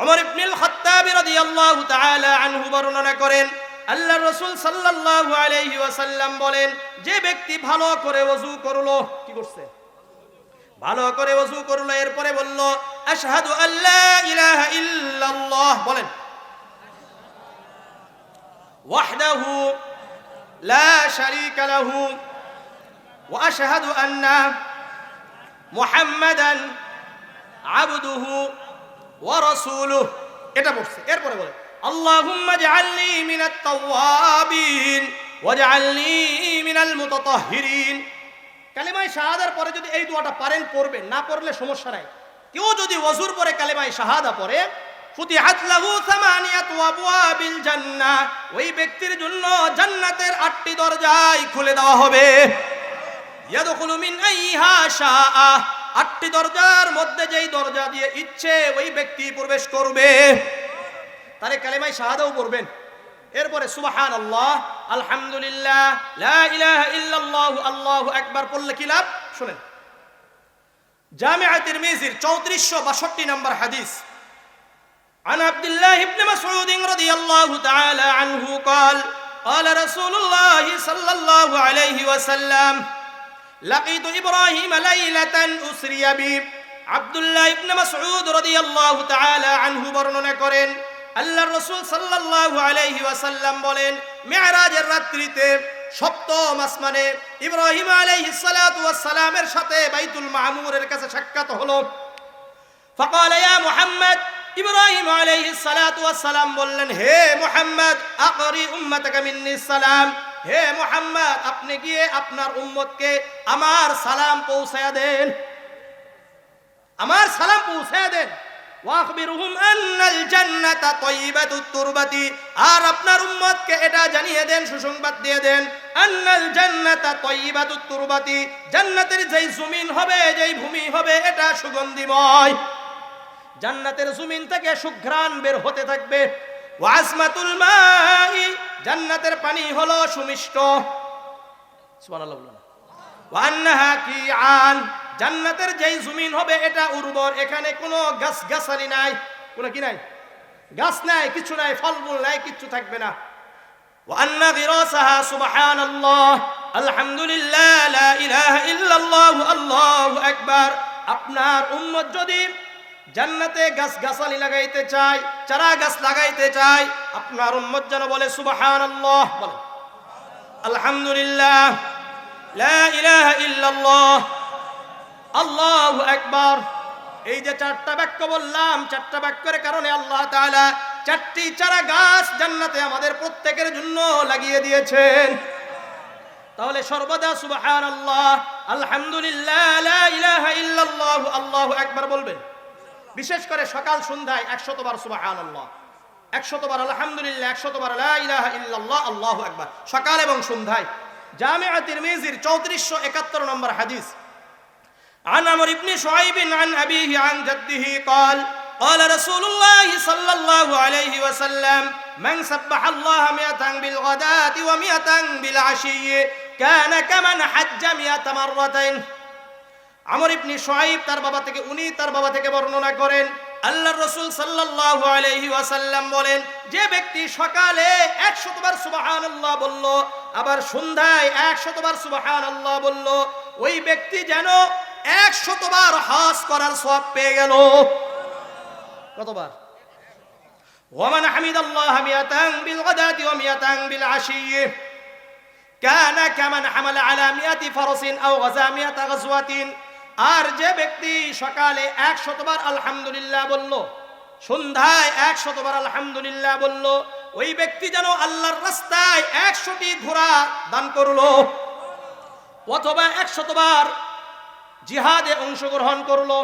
উমর ইবনুল খাত্তাব রাদিয়াল্লাহু তাআলা আনহু বর্ণনা করেন, আল্লাহর রাসূল সাল্লাল্লাহু আলাইহি ওয়াসাল্লাম বলেন, যে ব্যক্তি ভালো করে ওযু করলো, কি করছে? ভালো করে ওযু করলো, এরপরে বলল আশহাদু আল্লা ইলাহা ইল্লাল্লাহ, বলেন ওয়াহদাহু লা শারীকা লাহু ওয়া আশহাদু আন্না মুহাম্মাদান আবদুহু ওয়া রাসূলুহু, এটা পড়ছে। এরপরে বলে আল্লাহুম্মা জাআলনি মিনাত তাওয়াবিন ওয়াজআলনি মিনাল মুতাতাহহিরিন। কালেমায়ে শাহাদার পরে যদি এই দোয়াটা পারেন পড়বেন, না পড়লে সমস্যা নাই। কেউ যদি ওযুর পরে কালেমায়ে শাহাদা পড়ে, ফুতিহাত লাহু সামানিয়াতু আবওয়াবিল জান্নাহ, ওই ব্যক্তির জন্য জান্নাতের 8টি দরজাই খুলে দেওয়া হবে। ইয়াদখুলু মিন আইহা শাআ, 8টি দরজার মধ্যে যেই দরজা দিয়ে ইচ্ছে ওই ব্যক্তি প্রবেশ করবে। তারে কালেমায়ে শাহাদাও পড়বেন। এরপরে সুবহানাল্লাহ, আলহামদুলিল্লাহ, লা ইলাহা ইল্লাল্লাহু, আল্লাহু আকবার পড়লে কি লাভ শুনেন। জামিআ তিরমিজির 3462 নম্বর হাদিস। عن عبد الله بن مسعود رضي الله تعالى عنه قال قال رسول الله صلى الله عليه وسلم لقيت إبراهيم ليلة أسري بي। عبد الله بن مسعود رضي الله تعالى عنه বর্ণনা করেন, আল্লাহর রাসূল সাল্লাল্লাহু আলাইহি ওয়াসাল্লাম বলেন, মিরাজের রাত্রিতে সপ্তম আসমানে ইব্রাহিম আলাইহিস সালাতু ওয়াস সালামের সাথে বাইতুল মামুরের কাছে সাক্ষাৎ হলো। ফাকাল ইয়া মুহাম্মদ, ইব্রাহিম আলাইহিস সালাতু ওয়াস সালাম বললেন, হে মুহাম্মদ, আকরি উম্মাতাকা মিন্নি সালাম, হে মুহাম্মদ আপনি গিয়ে আপনার উম্মতকে আমার সালাম পৌঁছায়া দেন, আমার সালাম পৌঁছায়া দেন। ওয়াখবিরুহুম আন্নাল জান্নাতা তাইয়িবাতুত তুরবাতি, আর আপনার উম্মতকে এটা জানিয়ে দেন, সুসংবাদ দিয়ে দেন, আন্নাল জান্নাতা তাইয়িবাতুত তুরবাতি, জান্নাতের যেই জমিন হবে, যেই ভূমি হবে, এটা সুগন্ধিময়। জান্নাতের জমিন থেকে সুঘ্রাণ বের হতে থাকবে। ওয়াসমাতুল মাই, জান্নাতের পানি হলো সুমিষ্ট, সুবহানাল্লাহ বলুন। ওয়া আন্নাহা কিআন, জান্নাতের যেই জমিন হবে এটা উর্বর, এখানে কোনো গাছগাছালি নাই, কোনো কি নাই, গাছ নাই, কিছু নাই, ফলমূল নাই, কিচ্ছু থাকবে না। ওয়া আন্না গিরাসাহা সুবহানাল্লাহ, আলহামদুলিল্লাহ, লা ইলাহা ইল্লাল্লাহ, আল্লাহু আকবার। আপনার উম্মত যদি জান্নাতে গাছগাছালি লাগাইতে চায়, চারা গাছ লাগাইতে চায়, আপনার উম্মত যেন বলে সুবহানাল্লাহ, বলে আলহামদুলিল্লাহ, লা ইলাহা ইল্লাল্লাহ, আল্লাহু আকবার। এই যে চারটা বাক্য বললাম, চারটা বাক্যের কারণে আল্লাহ তাআলা চারটি চারা গাছ জান্নাতে আমাদের প্রত্যেকের জন্য লাগিয়ে দিয়েছেন। তাহলে সর্বদা সুবহানাল্লাহ, আলহামদুলিল্লাহ, লা ইলাহা ইল্লাল্লাহ, আল্লাহু আকবার বলবেন। বিশেষ করে সকাল সন্ধ্যায় 100 বার সুবহানাল্লাহ, 100 বার আলহামদুলিল্লাহ, 100 বার লা ইলাহা ইল্লাল্লাহ, আল্লাহু আকবার, সকাল এবং সন্ধ্যায়। জামিআ তিরমিজির 3471 নম্বর হাদিস। عن عمرو بن شعيب عن أبيه عن جده قال قال رسول الله صلى الله عليه وسلم من سبح الله 100 بالغداة و100 بالعشي كان كمن حج 100 مرة। আমর ইবনে শুআইব তার বাবা থেকে, উনি তার বাবা থেকে বর্ণনা করেন, আল্লাহর রাসূল সাল্লাল্লাহু আলাইহি ওয়াসাল্লাম বলেন, যে ব্যক্তি সকালে 100 বার সুবহানাল্লাহ বলল, আবার সন্ধ্যায় 100 বার সুবহানাল্লাহ বলল, ওই ব্যক্তি যেন 100 বার হজ করার সওয়াব পেয়ে গেল। কতবার? ওয়ামান হামিদাল্লাহ 100 বিল গাদাতি ওয়া 100 বিল আশিয়্যি কানা কামান হামালা আলা 100 ফারাসিন আও গাযা 100 গাজওয়াতিন। আর যে ব্যক্তি সকালে 100 বার আলহামদুলিল্লাহ বলল, সন্ধ্যায় 100 বার আলহামদুলিল্লাহ বলল, ওই ব্যক্তি যেন আল্লাহর রাস্তায় 100টি ঘোড়া দান করলো, অথবা 100 বার জিহাদে অংশগ্রহণ করলো।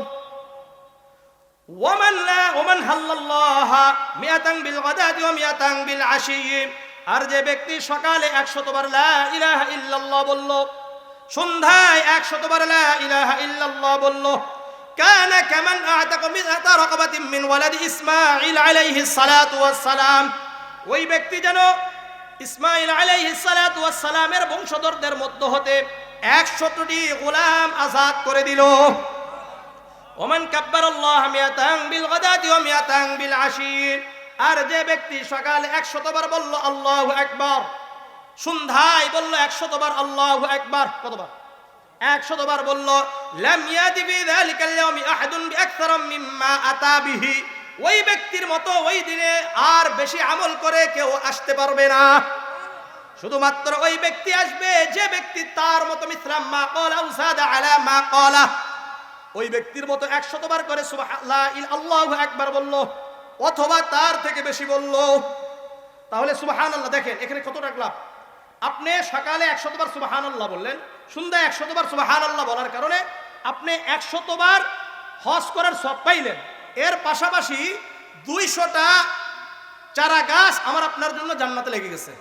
ওমান হাল্লাল্লাহ 100 বিল গাদাতি ওয়া 100 বিল আশিয়্যি। আর যে ব্যক্তি সকালে 100 বার লা ইলাহা ইল্লাল্লাহ বলল, সন্ধ্যায় 100 বার লা ইলাহা ইল্লাল্লাহ বলল, কানা কামান আ'তাকা মি'আতা রাকাবাতিন মিন ওয়ালাদি ইসমাঈল আলাইহিস সালাতু ওয়াস সালাম। ওই ব্যক্তি যেন ইসমাঈল আলাইহিস সালাতু ওয়াস সালামের বংশধরদের মধ্য হতে 100টি গোলাম আযাদ করে দিল। ওমান কাব্বারাল্লাহ 100 বিল গাদাতি ওয়া 100 বিল আশিয়্যি। আর যে ব্যক্তি সকালে 100 বার বলল আল্লাহু আকবার, সন্ধ্যায় বলল 100 বার আল্লাহু আকবার, কতবার? 100 বার বলল, লাম ইয়াতি ফি যালিকাল ইয়াউমি আহাদুন বিআকসারা মিম্মা আতা বিহি। ওই ব্যক্তির মতো ওই দিনে আর বেশি আমল করে কেউ আসতে পারবে না। শুধুমাত্র ওই ব্যক্তি আসবে যে ব্যক্তি তার মতো মিসলাম মা ক্বালা উসাদা আলা মা ক্বালা, ওই ব্যক্তির মতো 100 বার করে সুবহানাল্লাহ আল্লাহু আকবার বলল, অথবা তার থেকে বেশি বলল। তাহলে সুবহানাল্লাহ দেখেন এখানে কত রাখলাম। আপনি সকালে 100 বার সুবহানাল্লাহ বললেন, সন্ধ্যায় 100 বার সুবহানাল্লাহ বলার কারণে আপনি 100 বার হজ করার সওয়াব পাইলেন। এর পাশাপাশি 200টা চারা গাছ আমার আপনার জন্য জান্নাতে লেগে গেছে।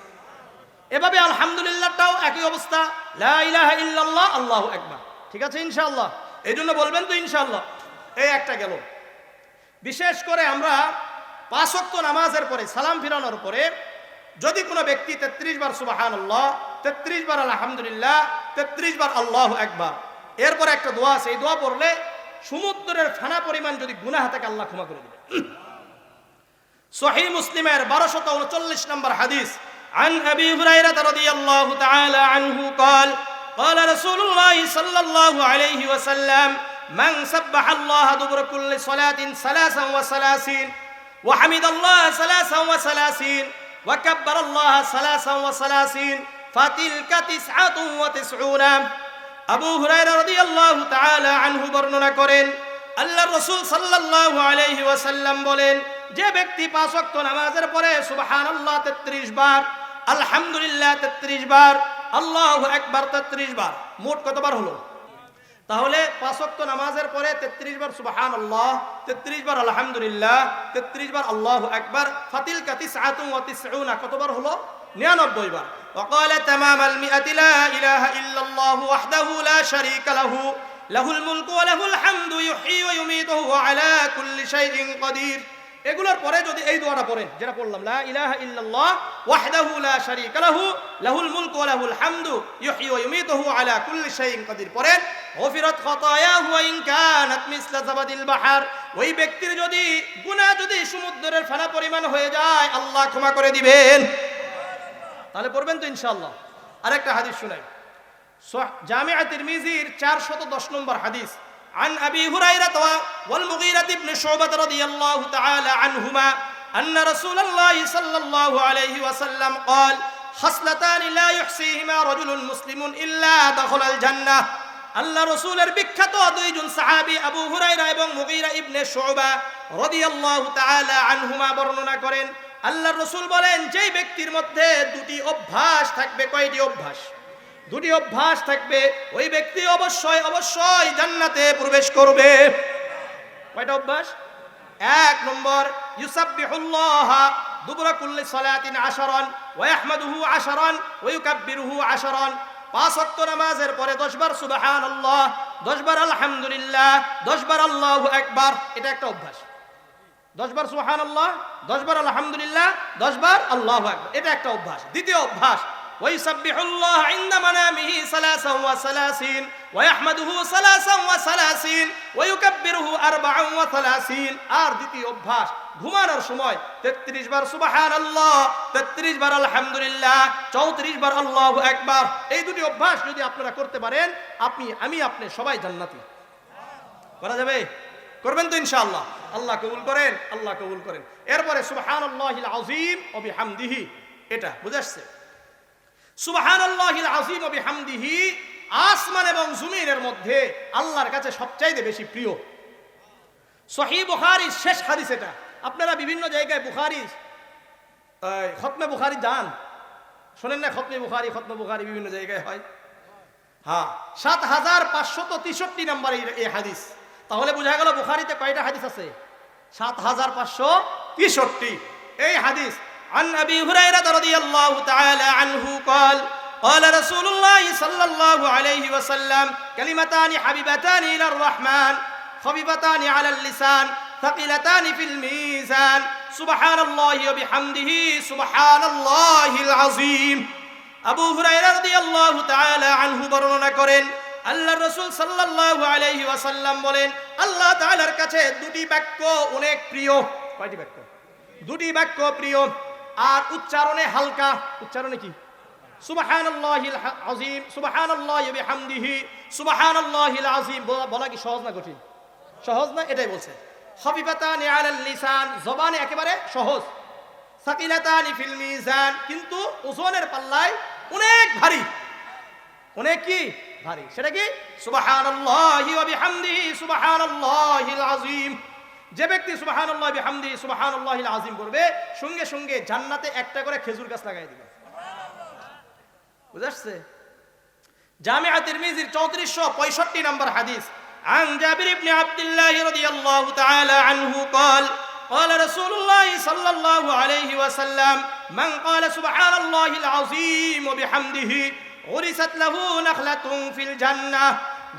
এভাবে আলহামদুলিল্লাহটাও একই অবস্থা, লা ইলাহা ইল্লাল্লাহ, আল্লাহু আকবার। ঠিক আছে ইনশাআল্লাহ? এই জন্য বলবেন তো ইনশাআল্লাহ? এই একটা গেল। বিশেষ করে আমরা 5 ওয়াক্ত নামাজের পরে সালাম ফিরানোর পরে যদি কোনো ব্যক্তি 33 বার সুবহানাল্লাহ, 33 বার আলহামদুলিল্লাহ, 33 বার আল্লাহু আকবার, এরপর একটা দোয়া আছে, এই দোয়া পড়লে সমুদ্রের ফেনা পরিমাণ যদি গুনাহ থাকে আল্লাহ ক্ষমা করে দিবেন। সহিহ মুসলিমের 1239 নম্বর হাদিস। عن أبي هريرة رضي الله تعالى عنه قال قال رسول الله صلى الله عليه وسلم من سبح الله دبر كل صلاة 33 وحمد الله 33 وكبر الله 33 فتلك 99। আবু হুরায়রা রাদিয়াল্লাহু তাআলা আনহু বর্ণনা করেন, আল্লাহর রাসূল সাল্লাল্লাহু আলাইহি ওয়াসাল্লাম বলেন, যে ব্যক্তি 5 ওয়াক্ত নামাজের পরে সুবহানাল্লাহ 33 বার, আলহামদুলিল্লাহ 33 বার, আল্লাহু আকবার 33 বার, মোট কতবার হলো? তাহলে 5 ওয়াক্ত নামাজের পরে 33 বার সুবহানাল্লাহ, 33 বার আলহামদুলিল্লাহ, 33 বার আল্লাহু আকবার, ফাতিলকা 99 কতবার হলো? 99 বার। وقال تمام المئة لا إله إلا الله وحده لا شريك له له الملك وله الحمد يحيي ويميت وهو على كل شيء قدير। এগুলোর পরে যদি এই দোয়াটা পড়েন, যেটা পড়লাম, লা ইলাহা ইল্লাল্লাহ ওয়াহদাহু লা শারীকা লাহু লাহুল মুলকু ওয়া লাহুল হামদু ইউহয়ি ওয়া ইউমীতুহু আলা কুল্লি শাইইন কাদির পড়েন, গফিরাত খাতায়াহু ওয়া ইন কানাত মিসলা যাবাদিল বাহর, ওই ব্যক্তির যদি গুনাহ যদি সমুদ্রের ফেনা পরিমাণ হয়ে যায় আল্লাহ ক্ষমা করে দিবেন। তাহলে পড়বেন তো ইনশাআল্লাহ। আরেকটা হাদিস শুনাই, জামিআ তিরমিজির 410 নম্বর হাদিস, عن أبي هريرة والمغيرة بن شعبة رضي الله تعالى عنهما أن رسول الله صلى الله عليه وسلم قال خصلتان لا يحصيهما رجل مسلم إلا دخل الجنة। আল্লাহ রাসূলের বিখ্যাত দুইজন সাহাবী আবু হুরায়রা এবং মুগীরা ইবনে শুবা রাদিয়াল্লাহু তাআলা আনহুমা বর্ণনা করেন, আল্লাহর রাসূল বলেন, যেই ব্যক্তির মধ্যে দুটি অভ্যাস থাকবে, কয়টি অভ্যাস? দুটি অভ্যাস থাকবে, ওই ব্যক্তি অবশ্যই অবশ্যই জান্নাতে প্রবেশ করবে। কয়টা অভ্যাস? এক নম্বর, ইউসাব্বিহুল্লাহ দুবরা কুল্লি সালাতিন আশরান ওয়া ইয়াহমাদুহু আশরান ওয়া ইউকাব্বিরুহু আশরান, 5 ওয়াক্ত নামাজের পরে 10 বার সুবহানাল্লাহ, 10 বার আলহামদুলিল্লাহ, 10 বার আল্লাহু আকবার। এটা একটা অভ্যাস। 10 বার সুবহানাল্লাহ, 10 বার আলহামদুলিল্লাহ, 10 বার আল্লাহু আকবার, এটা একটা অভ্যাস। দ্বিতীয় অভ্যাস, ওয়াইসাব্বিহুল্লাহ ইনদা মানামিহি সালাসান ওয়া সালাসিন ওয়া ইয়াহমাদুহু সালাসান ওয়া সালাসিন ওয়া ইউকাব্বিরুহু আরবাআন ওয়া সালাসিন। আর দ্বিতীয় অভ্যাস, ঘুমানোর সময় 33 বার সুবহানাল্লাহ, 33 বার আলহামদুলিল্লাহ, 34 বার আল্লাহু আকবার। এই দুটি অভ্যাস যদি আপনারা করতে পারেন, আপনি সবাই জান্নাতি। করা যাবে? করবেন তো ইনশাআল্লাহ। আল্লাহ কবুল করেন, আল্লাহ কবুল করেন। এরপরে সুবহানাল্লাহিল আযীম ওয়া বিহামদিহি, এটা বুঝে আসছে? সুবহানাল্লাহিল আযীম ওয়া বিহামদিহি আসমান এবং জমিনের মধ্যে আল্লাহর কাছে সবচাইতে বেশি প্রিয়। সহিহ বুখারীর শেষ হাদিস এটা। আপনারা বিভিন্ন জায়গায় বুখারী খতমে বুখারী যান, শোনেন না? খতমে বুখারী বিভিন্ন জায়গায় হয়। হ্যাঁ, 7563 নম্বর এই হাদিস। তাহলে বোঝা গেল বুখারীতে কয়টা হাদিস আছে? 7563 এই হাদিস। عن أبي هريرة رضي الله تعالى عنه قال قال رسول الله صلى الله عليه وسلم كلمتان حبيبتان إلى الرحمن خفيفتان على اللسان ثقيلتان في الميزان سبحان الله وبحمده سبحان الله العظيم। আবু হুরায়রা রাদিয়াল্লাহু তাআলা আনহু বর্ণনা করেন, আল্লাহর রাসূল সাল্লাল্লাহু আলাইহি ওয়াসাল্লাম বলেন, আল্লাহ তাআলার কাছে দুটি বাক্য অনেক প্রিয়। কয়টি বাক্য? দুটি বাক্য প্রিয়, আর উচ্চারণে হালকা। উচ্চারণে কি? সুবহানাল্লাহিল আযীম, সুবহানাল্লাহি ওয়া বিহামদিহি, সুবহানাল্লাহিল আযীম। বলা কি সহজ না কঠিন? সহজ না, এটাই বলছে। খাফিফাতানি আলাল লিসান, জবানে একেবারে সহজ। সাকিলাতানি ফিল মিজান, কিন্তু ওজনের পাল্লায় অনেক ভারী। অনেক কি ভারী? সেটা কি? সুবহানাল্লাহি ওয়া বিহামদিহি সুবহানাল্লাহিল আযীম। যে ব্যক্তি সুবহানাল্লাহি বিহামদিহি সুবহানাল্লাহিল আযীম করবে, সঙ্গে সঙ্গে জান্নাতে একটা করে খেজুর গাছ লাগাই দিবে। বুঝাচ্ছে? জামিআ তিরমিজির 3465 নম্বর হাদিস। عن جابر بن عبد الله رضي الله تعالى عنه قال قال رسول الله صلى الله عليه وسلم من قال سبحان الله العظيم وبحمده غرست له نخلة في الجنة।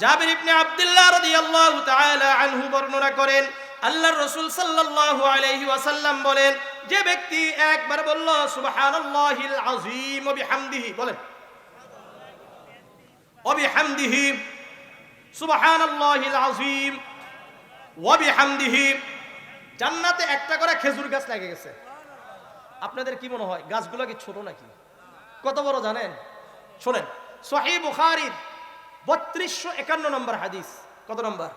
জাবির ইবনে আব্দুল্লাহ রাদিয়াল্লাহু তাআলা আনহু বর্ণনা করেন, আল্লাহর রাসূল সাল্লাল্লাহু আলাইহি ওয়াসাল্লাম বলেন, যে ব্যক্তি একবার বলল সুবহানাল্লাহিল আযীম ওয়া বিহামদিহি, বলেন ওয়া বিহামদিহি সুবহানাল্লাহিল আযীম ওয়া বিহামদিহি, জান্নাতে একটা করে খেজুর গাছ লেগে গেছে। আপনাদের কি মনে হয় গাছগুলো কি ছোট নাকি? কত বড় জানেন? শুনেন, সহিহ বুখারীর 3251 নম্বর হাদিস। কত নম্বর?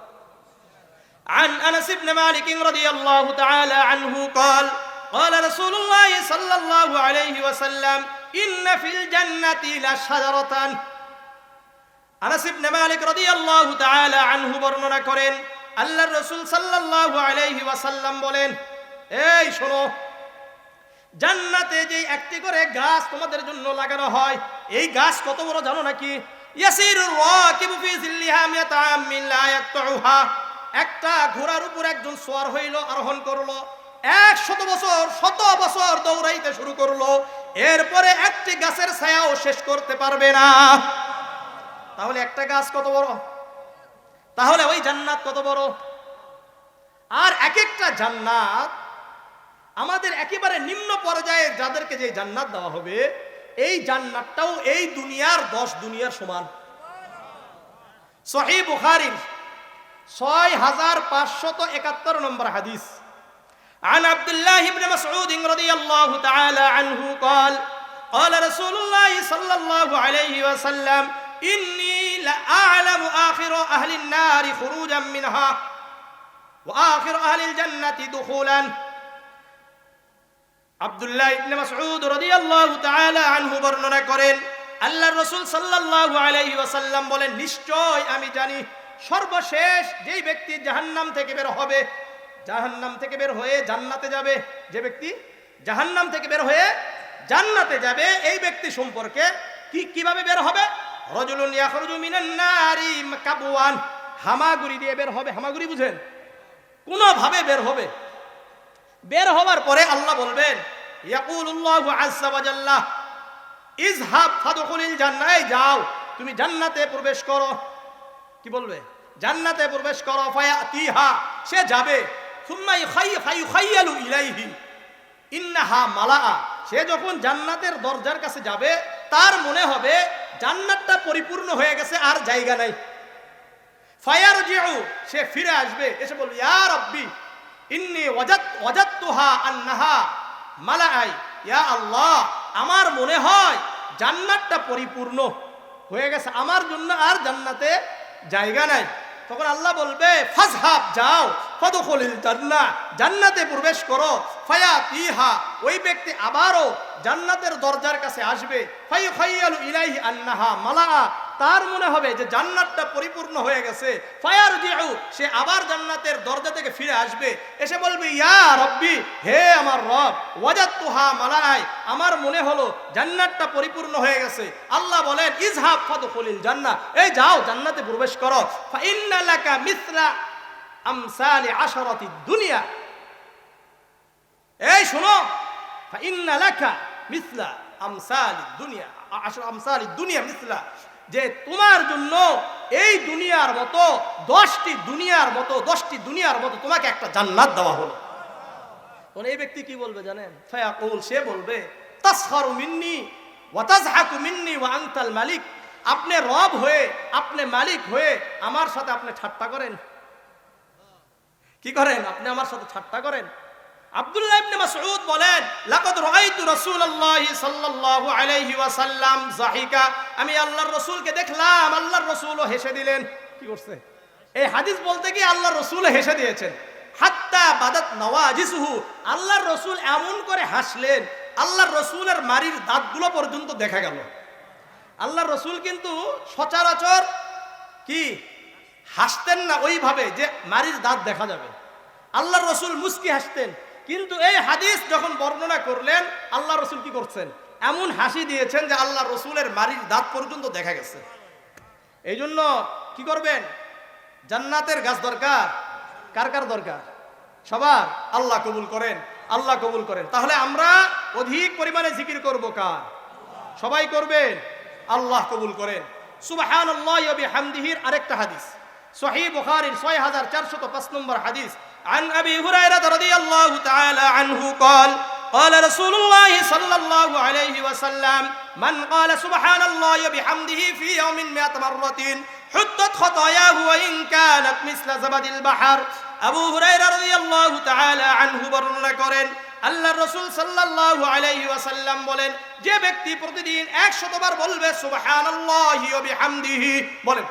عن أنس بن مالك رضي الله تعالى عنه قال قال رسول الله صلى الله عليه وسلم إن في الجنة لشجرة। আনাস ইবনে মালিক রাদিয়াল্লাহু তাআলা আনহু বর্ণনা করেন, আল্লাহর রাসূল সাল্লাল্লাহু আলাইহি ওয়াসাল্লাম বলেন, এই শোনো, জান্নাতে যে একটি করে গাছ তোমাদের জন্য লাগানো হয়, এই গাছ কত বড় জানো নাকি? ইয়াসিরুর রাকিবু ফি জিল্লিহা মিয়াতা আমিন লা ইয়াকতুহা। একটা ঘোড়ার উপর একজন সওয়ার হইল, আরোহণ করলো, 100 বছর 100 বছর দৌড়াইতে শুরু করলো, এরপরে একটি গাছের ছায়াও শেষ করতে পারবে না। তাহলে একটা গাছ কত বড়? তাহলে ওই জান্নাত কত বড়? আর এক একটা জান্নাত আমাদের একেবারে নিম্ন পর্যায়ে যাদেরকে যে জান্নাত দেওয়া হবে, এই জান্নাতটাও এই দুনিয়ার 10 দুনিয়ার সমান। সহিহ বুখারীর 6571 নম্বর হাদিস। عن عبد الله بن مسعود رضي الله تعالى عنه قال قال رسول الله صلى الله عليه وسلم إني لأعلم آخر أهل النار خروجا منها وآخر أهل الجنة دخولا। আব্দুল্লাহ ইবনে মাসউদ রাদিয়াল্লাহু তাআলা আনহু বর্ণনা করেন, আল্লাহর রাসূল সাল্লাল্লাহু আলাইহি ওয়াসাল্লাম বলেন, নিশ্চয় আমি জানি সর্বশেষ যেই ব্যক্তি জাহান্নাম থেকে বের হবে, জাহান্নাম থেকে বের হয়ে জান্নাতে যাবে, যে ব্যক্তি জাহান্নাম থেকে বের হয়ে জান্নাতে যাবে, এই ব্যক্তি সম্পর্কে কিভাবে বের হবে? রাজুলুন ইয়াখরুজু মিনান নারি কাবওয়ান, হামাগুড়ি দিয়ে বের হবে। হামাগুড়ি বুঝেন? কোনোভাবে বের হবে। বের হওয়ার পরে আল্লাহ বলবেন, ইয়াকুলুল্লাহু আযজা ওয়া জাল্লা ইযহাব ফাদখুলিল জান্নাহ, যাও তুমি জান্নাতে প্রবেশ করো। কি বলবে? জান্নাতে প্রবেশ করো। ফায়াতিহা, সে যাবে। সুম্মা ইউখাইয়ালু ইলাইহি ইন্নাহা মালাআ, সে যখন জান্নাতের দরজার কাছে যাবে তার মনে হবে জান্নাতটা পরিপূর্ণ হয়ে গেছে, আর জায়গা নাই। ফায়ারজিউ, সে ফিরে আসবে, এসে বলবে, ইয়া রাব্বি ইন্নী ওয়াজাদতুহা আন্নাহা মালাআই, ইয়া আল্লাহ আমার মনে হয় জান্নাতটা পরিপূর্ণ হয়ে গেছে, আমার জন্য আর জান্নাতে জায়গা নাই। তখন আল্লাহ বলবে, ফাযহাব, যাও, ফাদখুলিল জান্নাহ, জান্নাতে প্রবেশ করো। ফায়াতিহা, ওই ব্যক্তি আবারও জান্নাতের দরজার কাছে আসবে। ফায়ুখাইয়ালু ইলাইহি আন্নাহা মালাআ, তার মনে হবে যে জান্নাতটা পরিপূর্ণ হয়ে গেছে। ফায়ারজিউ, সে আবার জান্নাতের দরজা থেকে ফিরে আসবে, এসে বলবে, ইয়া রাব্বি, হে আমার রব, ওয়াজাদতুহা মালাআই, আমার মনে হলো জান্নাতটা পরিপূর্ণ হয়ে গেছে। আল্লাহ বলেন, ইযহাব ফাদখুলিল জান্নাহ, এই যাও জান্নাতে প্রবেশ করো। ফা ইন্না লাকা মিসলা আমসালি আশরাতি দুনিয়া, এই শোনো, ফা ইন্না লাকা মিসলা আমসালি দুনিয়া, আমসালি দুনিয়া মিসলা, যে তোমার জন্য এই দুনিয়ার মতো 10টি দুনিয়ার মতো তোমাকে একটা জান্নাত দেওয়া হলো। তখন এই ব্যক্তি কি বলবে জানেন? ফায়াকুল, সে বলবে, তাসখারু মিন্নি ওয়া তাযহাকু মিন্নি ওয়া আনতাল মালিক, আপনি রব হয়ে, আপনি মালিক হয়ে আমার সাথে আপনি ঠাট্টা করেন। কি করেন? আপনি আমার সাথে ঠাট্টা করেন। আব্দুল্লাহ ইবনে মাসউদ বলেন, লাকাদ রাআইতু রাসূলুল্লাহি সাল্লাল্লাহু আলাইহি ওয়াসাল্লাম যাহিকা, আমি আল্লাহর রাসূলকে দেখলাম, আল্লাহর রাসূলও হেসে দিলেন। কি করছে? এই হাদিস বলতে কি আল্লাহর রাসূল হেসে দিয়েছেন। হাত্তা বাদাত নওয়াজিসুহু, আল্লাহর রাসূল এমন করে হাসলেন, আল্লাহর রাসূলের মারির দাঁতগুলো পর্যন্ত দেখা গেল। আল্লাহর রাসূল কিন্তু সচরাচর কি হাসতেন না ওইভাবে যে মারির দাঁত দেখা যাবে। আল্লাহর রাসূল মুস্কি হাসতেন, কিন্তু এই হাদিস যখন বর্ণনা করলেন, আল্লাহ রাসূল কি করছেন? এমন হাসি দিয়েছেন যে আল্লাহ রাসূলের মারির দাঁত পর্যন্ত দেখা গেছে। এই জন্য কি করবেন? জান্নাতের গাছ দরকার। কার কার দরকার? সবার। আল্লাহ কবুল করেন, আল্লাহ কবুল করেন। তাহলে আমরা অধিক পরিমাণে জিকির করব কার? সবাই করবেন। আল্লাহ কবুল করেন। সুবহানাল্লাহি ওয়া বিহামদিহির আরেকটা হাদিস, সহিহ বুখারীর 6405 নম্বর হাদিস। عن أبي هريرة رضي الله تعالى عنه قال قال رسول الله صلى الله عليه وسلم من قال سبحان الله وبحمده في يوم 100 مرة حطت خطاياه وإن كانت مثل زبد البحر। আবু হুরায়রা রাদিয়াল্লাহু তাআলা আনহু বর্ণনা করেন, আল্লাহর রাসূল সাল্লাল্লাহু আলাইহি ওয়াসাল্লাম বলেন, যে ব্যক্তি প্রতিদিন 100 বার বলবে সুবহানাল্লাহি ওয়া বিহামদিহি, বলেন,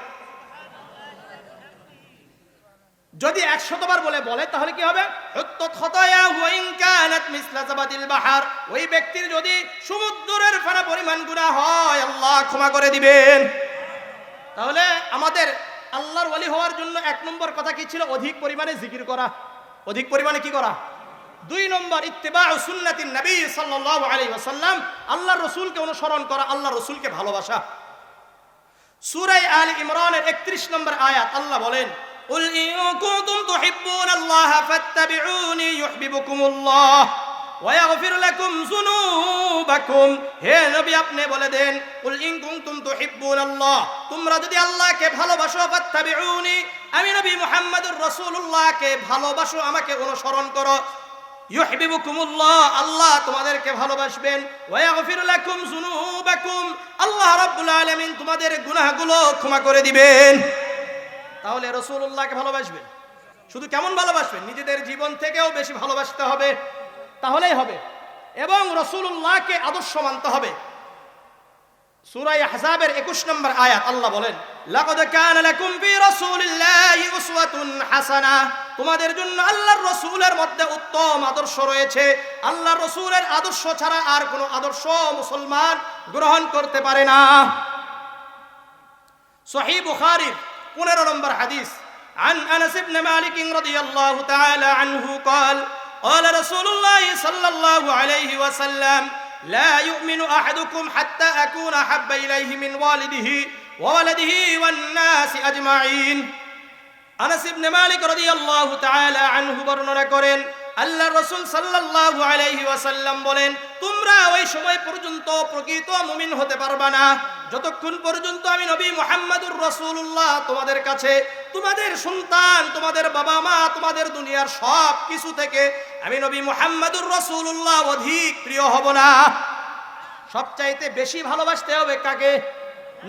যদি 100 বার বলে তাহলে কি হবে? হুত্তাত খাতায়াহু ওয়া ইন কানাত মিসলা জাবাদিল বাহর, ওই ব্যক্তির যদি সমুদ্রের ফেনা পরিমাণ গুনাহ হয় আল্লাহ ক্ষমা করে দিবেন। তাহলে আমাদের আল্লাহর ওলি হওয়ার জন্য 1 নম্বর কথা কি ছিল? অধিক পরিমাণে জিকির করা। অধিক পরিমাণে কি করা? 2 নম্বর ইত্তিবাউ সুন্নাতিন নবী সাল্লাল্লাহু আলাইহি ওয়াসাল্লাম, আল্লাহর রাসূলকে অনুসরণ করা, আল্লাহর রাসূলকে ভালোবাসা। সূরা আলে ইমরানের 31 নম্বর আয়াত আল্লাহ বলেন, قل إن كنتم تحبون الله فاتبعوني يحببكم الله ويغفر لكم ذنوبكم। হে নবী আপনি বলে দেন, কুল ইন কুনতুম তুহিব্বুনাল্লাহ, তোমরা যদি আল্লাহকে ভালোবাসো, ফাত্তাবিউনি, আমি নবী মুহাম্মদুর রাসূলুল্লাহকে ভালোবাসো, আমাকে অনুসরণ করো। ইউহিব্বুকুমুল্লাহ, আল্লাহ তোমাদেরকে ভালোবাসবেন। ওয়া ইয়াগফির লাকুম যুনুবাকুম, আল্লাহ রাব্বুল আলামিন তোমাদের গুনাহগুলো ক্ষমা করে দিবেন। তাহলে রাসূলুল্লাহকে ভালোবাসবেন। শুধু কেমন ভালোবাসবেন? নিজেদের জীবন থেকেও বেশি ভালোবাসতে হবে, তাহলেই হবে। এবং রাসূলুল্লাহকে আদর্শ মানতে হবে। সূরা আহজাবের 21 নম্বর আয়াত আল্লাহ বলেন, লাকাদ কানা লাকুম ফি রাসূলিল্লাহি উসওয়াতুন হাসানাহ, তোমাদের জন্য আল্লাহর রাসূলের মধ্যে উত্তম আদর্শ রয়েছে। আল্লাহর রাসূলের আদর্শ ছাড়া আর কোনো আদর্শ মুসলমান গ্রহণ করতে পারে না। সহিহ বুখারীর 15 নম্বর হাদিস, عن أنس بن مالك رضي الله تعالى عنه قال قال رسول الله صلى الله عليه وسلم لا يؤمن أحدكم حتى أكون أحب إليه من والده وولده والناس أجمعين। আনাস ইবনে মালিক রাদিয়াল্লাহু তাআলা আনহু বর্ণনা করেন, আল্লাহর রাসূল সাল্লাল্লাহু আলাইহি ওয়াসাল্লাম বলেন, তোমরা ওই সময় পর্যন্ত প্রকৃত মুমিন হতে পারবে না যতক্ষণ পর্যন্ত আমি নবী মুহাম্মদুর রাসূলুল্লাহ তোমাদের কাছে, তোমাদের সন্তান, তোমাদের বাবা মা, তোমাদের দুনিয়ার সব কিছু থেকে আমি নবী মুহাম্মদুর রাসূলুল্লাহ অধিক প্রিয় হব না। সবচাইতে বেশি ভালোবাসতে হবে কাকে?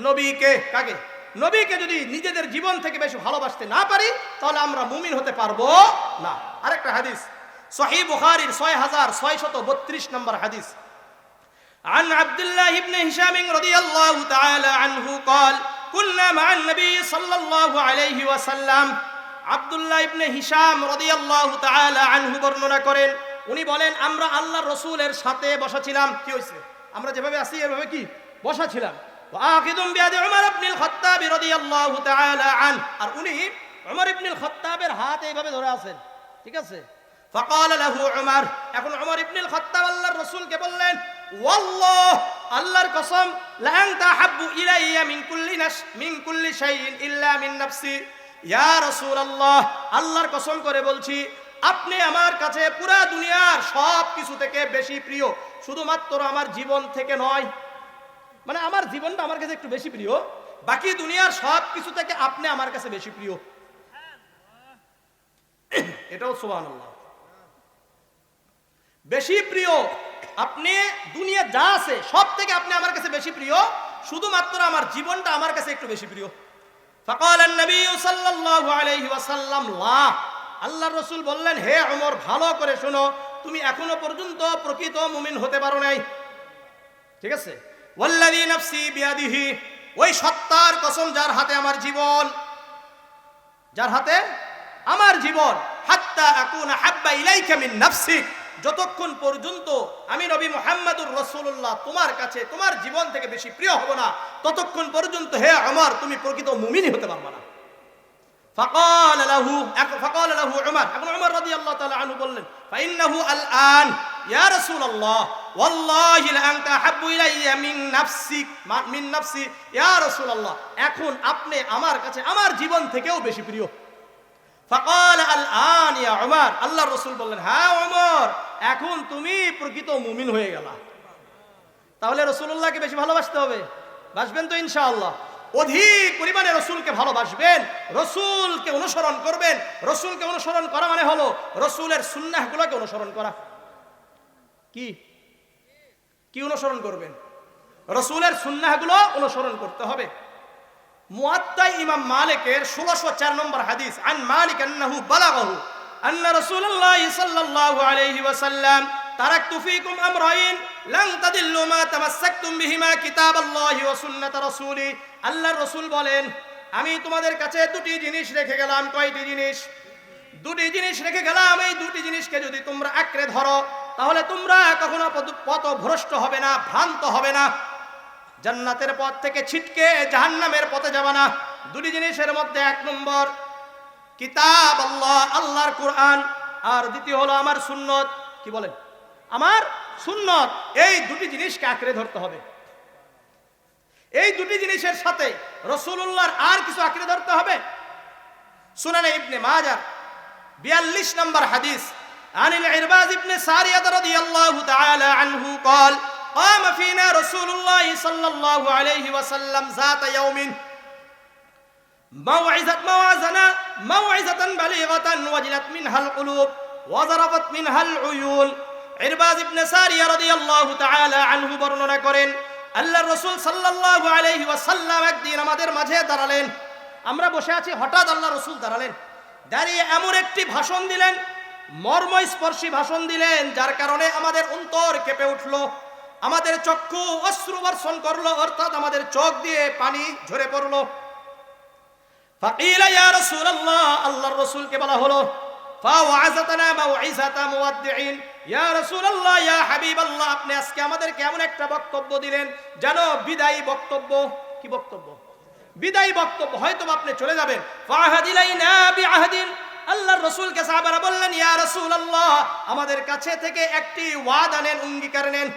নবীকে। কাকে? নবীকে যদি নিজেদের জীবন থেকে বেশি ভালোবাসতে না পারি তাহলে আমরা মুমিন হতে পারবো না। আরেকটা হাদিস সহিহ বুখারীর 6632 নম্বর হাদিস, عن عبد الله بن هشام رضي الله تعالى عنه قال كنا مع النبي صلى الله عليه وسلم। আব্দুল্লাহ ইবনে হিশাম রাদিয়াল্লাহু তাআলা আনহু বর্ণনা করেন, উনি বলেন, আমরা আল্লাহর রাসূলের সাথে বসা ছিলাম। কি হইছে? আমরা যেভাবে আছি এভাবে কি বসা ছিলাম। ওয়াকিদুম বিয়াদি উমর ইবনে আল-খাত্তাব রাদিয়াল্লাহু তাআলা আন, আর উনি উমর ইবনে আল-খাত্তাবের হাত এইভাবে ধরে আছেন। ঠিক আছে? ফাকাল লাহু উমর, এখন উমর ইবনে আল-খাত্তাব আল্লাহর রাসূলকে বললেন, ওয়াল্লাহ, আল্লাহর কসম, লা আনতা হাব্বু ইলাইয়া মিন কুল্লি শাইইন ইল্লা মিন নাফসি। ইয়া রাসূলুল্লাহ, আল্লাহর কসম করে বলছি, আপনি আমার কাছে পুরা দুনিয়ার সব কিছু থেকে বেশি প্রিয়, শুধুমাত্র আমার জীবন থেকে নয়। মানে আমার জীবনটা আমার কাছে একটু বেশি প্রিয়, বাকি দুনিয়ার সব কিছু থেকে আপনি আমার কাছে বেশি প্রিয়। এটাও সুবহানাল্লাহ। বেশি প্রিয়, আপনি দুনিয়া যা আছে সব থেকে আপনি আমার কাছে বেশি প্রিয়, শুধুমাত্র আমার জীবনটা আমার কাছে একটু বেশি প্রিয়। ফাকাল নবী সাল্লাল্লাহু আলাইহি ওয়াসাল্লাম লা, আল্লাহর রাসূল বললেন, হে ওমর, ভালো করে শোনো, তুমি এখনো পর্যন্ত প্রকৃত মুমিন হতে পারো নাই। ঠিক আছে? ওয়াল্লাযী নাফসি বিয়াদিহি, ওই সত্তার কসম যার হাতে আমার জীবন, যার হাতে আমার জীবন, হাত্তা আকুনা হাব্বা ইলাইকা মিন নাফসিক, যতক্ষণ পর্যন্ত আমি নবী মুহাম্মদুর রাসূলুল্লাহ তোমার কাছে তোমার জীবন থেকে বেশি প্রিয় হব না, ততক্ষণ পর্যন্ত হে ওমর তুমি প্রকৃত মুমিনই হতে পারবে না। ফাকাল লাহু উমর, এখন উমর রাদিয়াল্লাহু তাআলা আনহু বললেন, ফাইন্নাহু আল-আন ইয়া রাসূলুল্লাহ ওয়াল্লাহি লা আনতা হাব্বু ইলাইয়া মিন নাফসি ইয়া রাসূলুল্লাহ, এখন আপনি আমার কাছে আমার জীবন থেকেও বেশি প্রিয়। ফাকাল আল-আন ইয়া উমর, আল্লাহর রাসূল বললেন, হ্যাঁ ওমর, এখন তুমি প্রকৃত মুমিন হয়ে গেলা। তাহলে রাসূলুল্লাহকে বেশি ভালোবাসতে হবে। বাসবেন তো ইনশাআল্লাহ। অধিক পরিমাণে রসুলকে ভালোবাসবেন, রসুলকে অনুসরণ করবেন। রসুলকে অনুসরণ করা মানে হলো রসুলের সুন্নাহগুলোকে অনুসরণ করা। কি কি অনুসরণ করবেন? রসুলের সুন্নাহগুলো অনুসরণ করতে হবে। মুয়াত্তা ইমাম মালিকের 1604 নম্বর হাদিস, আন মালিক আন্নাহু বালাগাহু আন্না রাসূলুল্লাহ সাল্লাল্লাহু আলাইহি ওয়াসাল্লাম তারাকতু ফীকুম আমরাইন লান তাদিল্লু মা তামাসসাকতুম বিহিমা কিতাবাল্লাহি ওয়া সুন্নাত রাসূলি। আল্লাহর রাসূল বলেন, আমি তোমাদের কাছে দুটি জিনিস রেখে গেলাম। কয়টি জিনিস? দুটি জিনিস রেখে গেলাম। এই দুটি জিনিসকে যদি তোমরা আঁকড়ে ধরো তাহলে তোমরা কখনো পথভ্রষ্ট হবে না, ভ্রান্ত হবে না, জান্নাতের পথ থেকে ছিটকে জাহান্নামের পথে যাবে না। দুটি জিনিসের মধ্যে এক নম্বর কিতাব আল্লাহ, আল্লাহর কোরআন, আর দ্বিতীয় হলো আমার সুন্নত। কি বলেন? আমার সুন্নত। এই দুটি জিনিসকে আঁকড়ে ধরতে হবে। এই দুটি জিনিসের সাথে রাসূলুল্লাহর আর কিছু আঁকড়ে ধরতে হবে। সুনানে ইবনে মাজাহ 42 নম্বর হাদিস, আনিল ইরবাজ ইবনে সারিয়াহ রাদিয়াল্লাহু তাআলা আনহু قال قام فينا رسول الله صلى الله عليه وسلم ذات يوم موعظة بليغة وجلت منها القلوب ওয়াজারাফাত মিনহাল উয়ুন। ইরবাদ ইবনে সারিয়া রাদিয়াল্লাহু তাআলা আনহু বর্ণনা করেন, আল্লাহর রাসূল সাল্লাল্লাহু আলাইহি ওয়াসাল্লাম একদিন আমাদের মাঝে দাঁড়ালেন। আমরা বসে আছি, হঠাৎ আল্লাহর রাসূল দাঁড়ালেন। দাঁড়িয়ে এমন একটি ভাষণ দিলেন, মর্মস্পর্শী ভাষণ দিলেন, যার কারণে আমাদের অন্তর কেঁপে উঠল, আমাদের চক্ষু অশ্রু বর্ষণ করলো, অর্থাৎ আমাদের চোখ দিয়ে পানি ঝরে পড়লো। ফাকিলা ইয়া রাসূলুল্লাহ, আল্লাহর রাসূলকে বলা হলো, ফাওয়াযাতানা মাউইযাতা মুওয়াদ্দিইন, ইয়া রাসূলুল্লাহ, ইয়া হাবিবাল্লাহ, আপনি আজকে আমাদেরকে এমন একটা বক্তব্য দিলেন যেন বিদায়ী বক্তব্য। কি বক্তব্য? বিদায়ী বক্তব্য, হয়তো আপনি চলে যাবেন। ফাহাদিলাইনা বিআহদিন, আল্লাহর রাসূলকে সাহাবারা বললেন, ইয়া রাসূলুল্লাহ, আমাদের কাছে থেকে একটি ওয়াদা নেন, অঙ্গীকার নেন।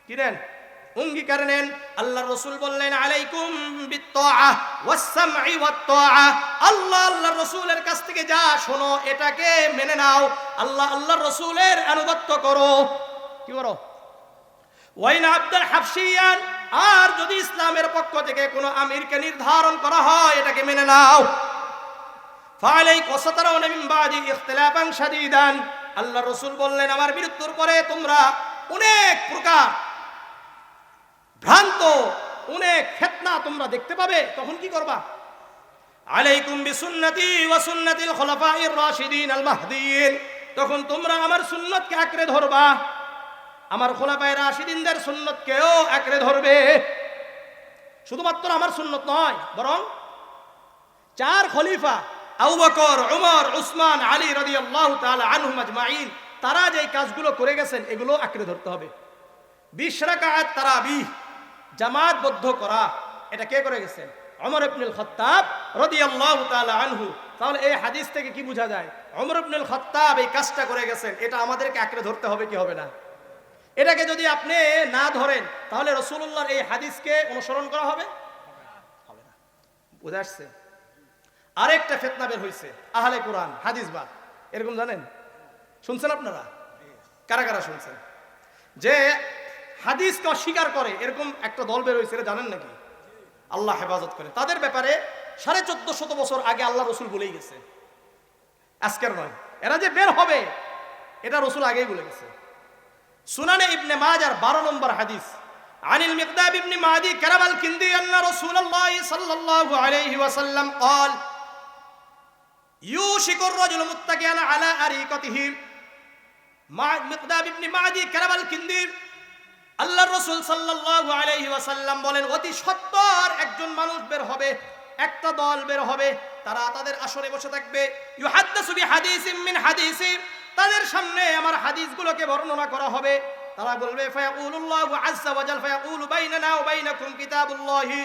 কি নেন? অঙ্গীকার নেন। আল্লাহর রাসূল বললেন, আলাইকুম বিত্তাআহ ওয়াস-সামঈ ওয়াত-তাআহ, আল্লাহর রাসূলের কাছ থেকে যা শোনো এটাকে মেনে নাও, আল্লাহর রাসূলের আনুগত্য করো। কি করো? ওয়াইন আব্দুল হাবশিয়ান, আর যদি ইসলামের পক্ষ থেকে কোনো আমিরকে নির্ধারণ করা হয় এটাকে মেনে নাও। ফালাইকুম সাতারাউনা মিন বাদি ইখতিলাফান শাদীদান, আল্লাহর রাসূল বললেন, আমার মৃত্যুর পরে তোমরা অনেক প্রকার ভ্রান্ত, অনেক ফিতনা তোমরা দেখতে পাবে, তখন কি করবা? আলাইকুম বিসুন্নতি ওয়া সুন্নাতিল খুলাফায়ে রাশিদিন আল মাহদিয়িন, তখন তোমরা আমার সুন্নতকে আঁকড়ে ধরবা, আমার খুলাফায়ে রাশিদিনদের সুন্নতকেও আঁকড়ে ধরবে। শুধুমাত্র আমার সুন্নত নয়, বরং চার খলিফা আবু বকর, উমর, উসমান, আলী রাদিয়াল্লাহু তাআলা আনহুম আজমাইন, তারা যে কাজগুলো করে গেছেন এগুলো আঁকড়ে ধরতে হবে। 20 রাকাত তারাবিহ জামাতবদ্ধ করা, এটা কে করে গেছেন? ওমর ইবনুল খাত্তাব রাদিয়াল্লাহু তাআলা আনহু। তাহলে এই হাদিস থেকে কি বোঝা যায়? ওমর ইবনুল খাত্তাব এই কাজটা করে গেছেন, এটা আমাদেরকে আঁকড়ে ধরতে হবে কি হবে না? এটাকে যদি আপনি না ধরেন তাহলে রাসূলুল্লাহর এই হাদিসকে অনুসরণ করা হবে হবে না। বুঝা আসছে? আরেকটা ফিতনা বের হইছে, আহলে কোরআন হাদিসবাদ, এরকম জানেন? শুনছেন আপনারা? কারা কারা শুনছেন? যে হাদিসকে অস্বীকার করে এরকম একটা দল বের হয়েছে, এটা জানেন নাকি? আল্লাহ হেফাজত করে। তাদের ব্যাপারে 1450 বছর আগে আল্লাহ রসুল বলেই গেছে, আজকের নয়। এরা যে বের হবে এটা রসুল আগেই বলে গেছে। সুনানে ইবনে মাজার 12 নম্বর হাদিস, আনিল মিকদাব ইবনে মাদি কারাবাল কিন্দি আন্না রাসূলুল্লাহ সাল্লাল্লাহু আলাইহি ওয়াসাল্লাম قال ইউশিকুর রাজুলু মুত্তাকিয়ান আলা আরিকাতিহি। মিকদাব ইবনে মাদি কারাবাল কিন্দি, আল্লাহর রাসূল সাল্লাল্লাহু আলাইহি ওয়াসাল্লাম বলেন, অতি সত্বর একজন মানুষ বের হবে, একটা দল বের হবে, তারা তাদের আসরে বসে থাকবে। ইউহাদ্দিসু বিহাদিসিন মিন হাদিসি, তাদের সামনে আমার হাদিসগুলোকে বর্ণনা করা হবে। তারা বলবে, ফায়াকুলুল্লাহু আযজা ওয়া জাল ফায়াকুলু বাইনানা ওয়া বাইনাকুম কিতাবুল্লাহি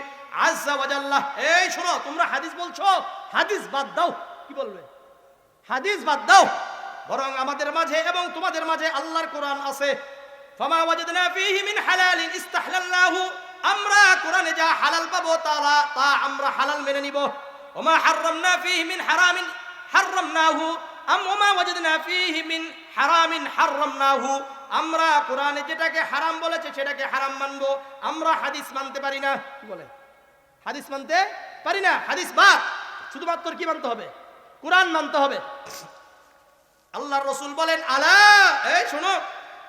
আযজা ওয়া জাল্লাহ। এই শোনো, তোমরা হাদিস বলছো, হাদিস বাদ দাও। কি বলবে? হাদিস বাদ দাও, বরং আমাদের মাঝে এবং তোমাদের মাঝে আল্লাহর কোরআন আছে। ফামা ওয়াজাদনা ফীহি মিন হালালিন ইস্তাহলালনাহু, আমরা কোরআনে যা হালাল পাবো তা আমরা হালাল মেনে নিব। ওমা হারামনা ফীহি মিন হারামিন হারামনাহু, ওমা ওয়াজাদনা ফীহি মিন হারামিন হারামনাহু, আমরা কোরআনে যেটাকে হারাম বলেছে সেটাকে হারাম মানব, আমরা হাদিস মানতে পারি না। কি বলে? হাদিস মানতে পারি না, হাদিস বাদ, শুধুমাত্র কি মানতে হবে? কোরআন মানতে হবে। আল্লাহর রাসূল বলেন, আলা, এই শোনো,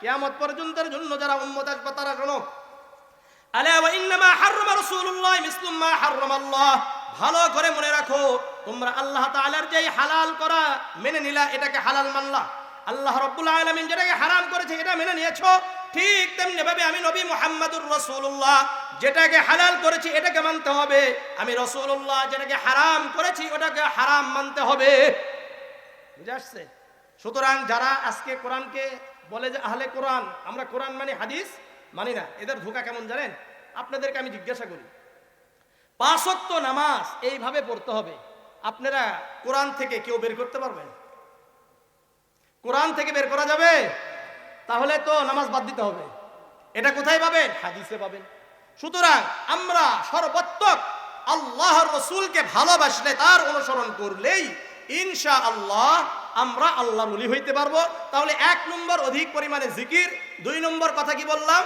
কিয়ামত পর্যন্তের জন্য যারা উম্মত আসবে তারা শোনো, আলা ওয়া ইন্নামা হারামা রাসূলুল্লাহ মিসলুম মা হারামাল্লাহ, ভালো করে মনে রাখো, তোমরা আল্লাহ তাআলার যেই হালাল করা মেনে নিলা, এটাকে হালাল মানলা। আল্লাহ রাব্বুল আলামিন যেটাকে হারাম করেছে এটা মেনে নিয়েছো, ঠিক তেমনি ভাবে আমি নবী মুহাম্মদুর রাসূলুল্লাহ যেটাকে হালাল করেছি এটাকে মানতে হবে, আমি রাসূলুল্লাহ যেটাকে হারাম করেছি ওটাকে হারাম মানতে হবে। বুঝে আসছে? সুতরাং যারা আজকে কোরআনকে বলে যে আহলে কোরআন, আমরা কোরআন মানে হাদিস মানি না, এদের ধোঁকা কেমন জানেন? আপনাদেরকে আমি জিজ্ঞাসা করি, 5 ওয়াক্ত নামাজ এইভাবে পড়তে হবে, আপনারা কোরআন থেকে কেউ বের করতে পারবেন? কোরআন থেকে বের করা যাবে? তাহলে তো নামাজ বাদ দিতে হবে। এটা কোথায় পাবেন? হাদিসে পাবেন। সুতরাং আমরা সর্বাত্মক আল্লাহর রাসূলকে ভালোবাসলে, তার অনুসরণ করলেই ইনশাআল্লাহ আমরা আল্লাহর ওলি হইতে পারবো। তাহলে 1 নম্বর অধিক পরিমাণে জিকির, 2 নম্বর কথা কি বললাম?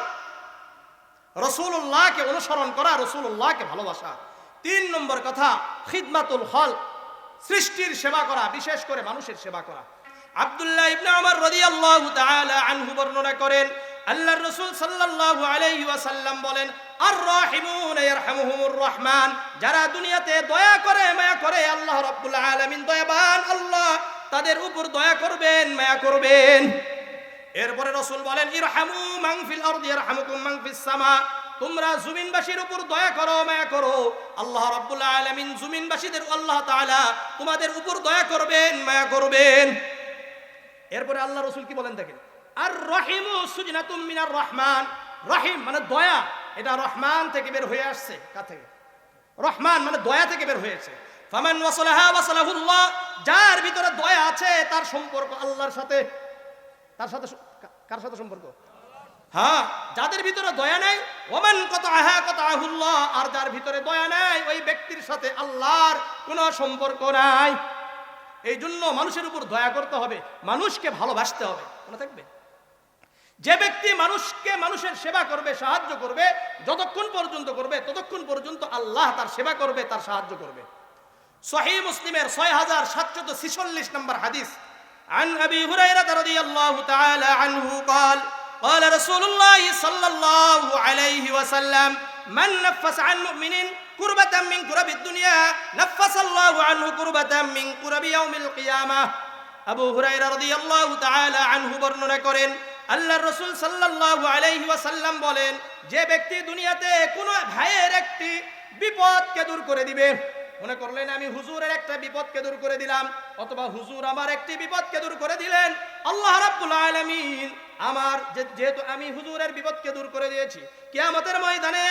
রাসূলুল্লাহকে অনুসরণ করা, রাসূলুল্লাহকে ভালোবাসা। 3 নম্বর কথা খিদমাতুল খালক, সৃষ্টির সেবা করা, বিশেষ করে মানুষের সেবা করা। আব্দুল্লাহ ইবনে ওমর রাদিয়াল্লাহু তাআলা আনহু বর্ণনা করেন, আল্লাহর রাসূল সাল্লাল্লাহু আলাইহি ওয়াসাল্লাম বলেন, আর রাহিমুন ইয়ারহামুহুমুর রহমান, যারা দুনিয়াতে দয়া করে মায়া করে আল্লাহ রাব্বুল আলামিন দয়াবান আল্লাহ তাদের উপর দয়া করবেন, মায়া করবেন। এরপরে রাসূল বলেন, ইরহামু মান ফিল আরদি ইয়ারহামুকুম মান ফিস সামা, তোমরা জমিনবাসীর উপর দয়া করো, মায়া করো, আল্লাহ রাব্বুল আলামিন জমিনবাসীদের আল্লাহ তাআলা তোমাদের উপর দয়া করবেন, মায়া করবেন। এরপরে আল্লাহ রাসূল কি বলেন দেখেন, আর রহিমু সুজনাতুম মিনার রহমান, রহিম মানে দয়া, এটা রহমান থেকে বের হয়ে আসছে। কার থেকে? রহমান মানে দয়া থেকে বের হয়েছে। ফামান ওয়াসালাহা ওয়াসালাহুল্লাহ, যার ভিতরে দয়া আছে তার সম্পর্ক আল্লাহর সাথে। তার সাথে কার সাথে সম্পর্ক? হ্যাঁ, যাদের ভিতরে দয়া নাই, ওমান কাতাআহা কাতাআহুল্লাহ, আর যার ভিতরে দয়া নাই ওই ব্যক্তির সাথে আল্লাহর কোনো সম্পর্ক নাই। এই জন্য মানুষের উপর দয়া করতে হবে, মানুষকে ভালোবাসতে হবে। মনে থাকবে, যে ব্যক্তি মানুষের সেবা করবে, সাহায্য করবে, যতক্ষণ পর্যন্ত করবে ততক্ষণ পর্যন্ত আল্লাহ তার সেবা করবে, তার সাহায্য করবে। সহিহ মুসলিমের 6746 নম্বর হাদিস, عن أبي هريرة رضي الله تعالى عنه قال قال رسول الله صلى الله عليه وسلم من نفس عن مؤمن كربة من كرب الدنيا نفس الله عنه كربة من كرب يوم القيامة। আবু হুরায়রা রাদিয়াল্লাহু তাআলা আনহু বর্ণনা করেন, আল্লাহর রাসূল সাল্লাল্লাহু আলাইহি ওয়াসাল্লাম বলেন, যে ব্যক্তি দুনিয়াতে কোনো ভাইয়ের একটি বিপদকে দূর করে দিবে, মনে করলেন আমি হুজুরের একটা বিপদকে দূর করে দিলাম, অথবা হুজুর আমার একটি বিপদকে দূর করে দিলেন, আল্লাহ রাব্বুল আলামিন আমার যেহেতু আমি হুজুরের বিপদকে দূর করে দিয়েছি, কিয়ামতের ময়দানে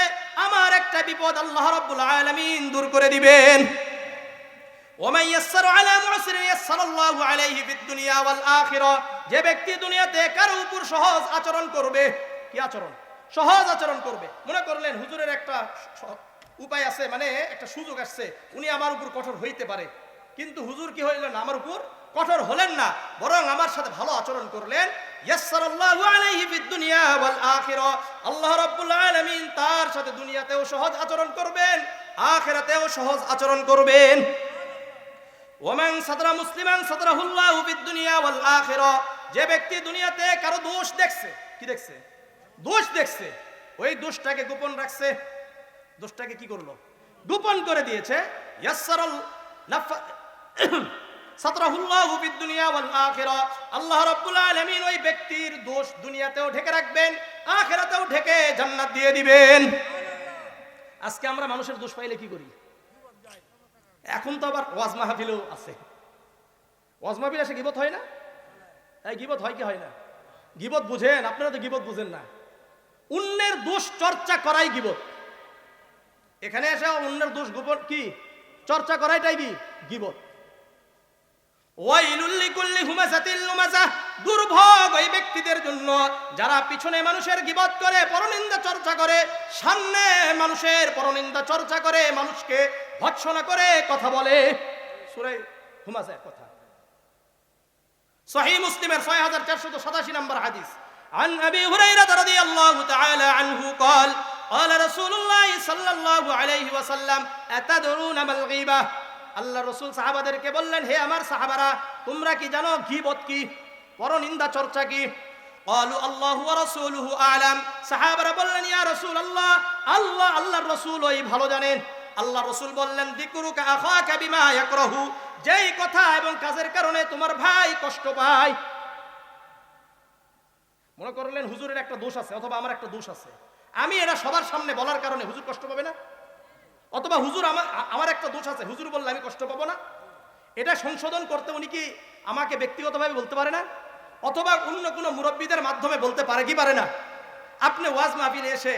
আমার একটা বিপদ আল্লাহ রাব্বুল আলামিন দূর করে দিবেন। ওমান ইয়াসসারু আলা মুসরিন ইয়াসসারাল্লাহু আলাইহি ফিদ দুনিয়া ওয়াল আখিরা, যে ব্যক্তি দুনিয়াতে কারো উপর সহজ আচরণ করবে, কি আচরণ? সহজ আচরণ করবে। মনে করলেন হুজুরের একটা উপায় আছে, মানে একটা সুযোগ আসছে, উনি আমার উপর কঠোর হইতে পারে, কিন্তু হুজুর কি হইলেন? আমার উপর কঠোর হলেন না, বরং আমার সাথে ভালো আচরণ করলেন। ইয়াসসারাল্লাহু আলাইহি ফিদ দুনিয়া ওয়াল আখিরা, আল্লাহ রাব্বুল আলামিন তার সাথে দুনিয়াতেও সহজ আচরণ করবেন, আখিরাতেও সহজ আচরণ করবেন। ওমান সাদরা মুসলিমান সাদরাহুল্লাহু ফিদ দুনিয়া ওয়াল আখিরা, যে ব্যক্তি দুনিয়াতে কারো দোষ দেখছে, কি দেখছে? দোষ দেখছে, ওই দোষটাকে গোপন রাখছে, দোষটাকে কি করলো? গোপন করে দিয়েছে। সাতরাহুল্লাহু ফিদ দুনিয়া ওয়াল আখিরা, আল্লাহ রাব্বুল আলামিন ওই ব্যক্তির দোষ দুনিয়াতেও ঢেকে রাখবেন, আখিরাতেও ঢেকে জান্নাত দিয়ে দিবেন। আজকে আমরা মানুষের দোষ পাইলে কি করি? এখন তো আবার ওয়াজ মাহফিলও আছে, ওয়াজ মাহফিল এসে গীবত হয় না? এই গীবত হয় কি হয় না? গীবত বুঝেন? আপনারা তো গীবত বুঝেন না। অন্যের দোষ চর্চা করাই গীবত। এখানে এসে অন্যের দোষ গোপন কি চর্চা করাইটাই কি গীবত। ওয়াইলুল লিকুল্লি হুমাযাতিল লুমাযাহ, দুর্ভোগ ওই ব্যক্তিদের জন্য যারা পিছনে মানুষের গীবত করে, পরনিন্দা চর্চা করে, সামনে মানুষের পরনিন্দা চর্চা করে, মানুষকে ভৎসনা করে কথা বলে। সূরা হুমাযার কথা, সহিহ মুসলিমের 6487 নম্বর হাদিস। عن أبي هريرة رضي الله تعالى عنه قال قال رسول الله صلى الله عليه وسلم أتدرون ما الغيبة؟ আল্লাহ রাসূল সাহাবাদেরকে বললেন, হে আমার সাহাবারা, তোমরা কি জানো গীবত কি, পরনিন্দা চর্চা কি? قالوا الله ورسوله أعلم, সাহাবারা বললেন, ইয়া রাসূলুল্লাহ, আল্লাহর রাসূল ওই ভালো জানেন। আল্লাহ রাসূল বললেন, যিকরুকা আখাকা বিমা ইয়াকরাহু, যেই কথা এবং কাজের কারণে তোমার ভাই কষ্ট পায়। মনে করলেন হুজুরের একটা দোষ আছে, অথবা আমার একটা দোষ আছে, আমি এটা সবার সামনে বলার কারণে হুজুর কষ্ট পাবে না? অথবা হুজুর আমার একটা দোষ আছে, হুজুর বললে আমি কষ্ট পাবো না? এটা সংশোধন করতে উনি কি আমাকে ব্যক্তিগতভাবে বলতে পারে না? অথবা অন্য কোনো মুরব্বীদের মাধ্যমে বলতে পারে কি পারে না? আপনি ওয়াজ মাহফিলে এসে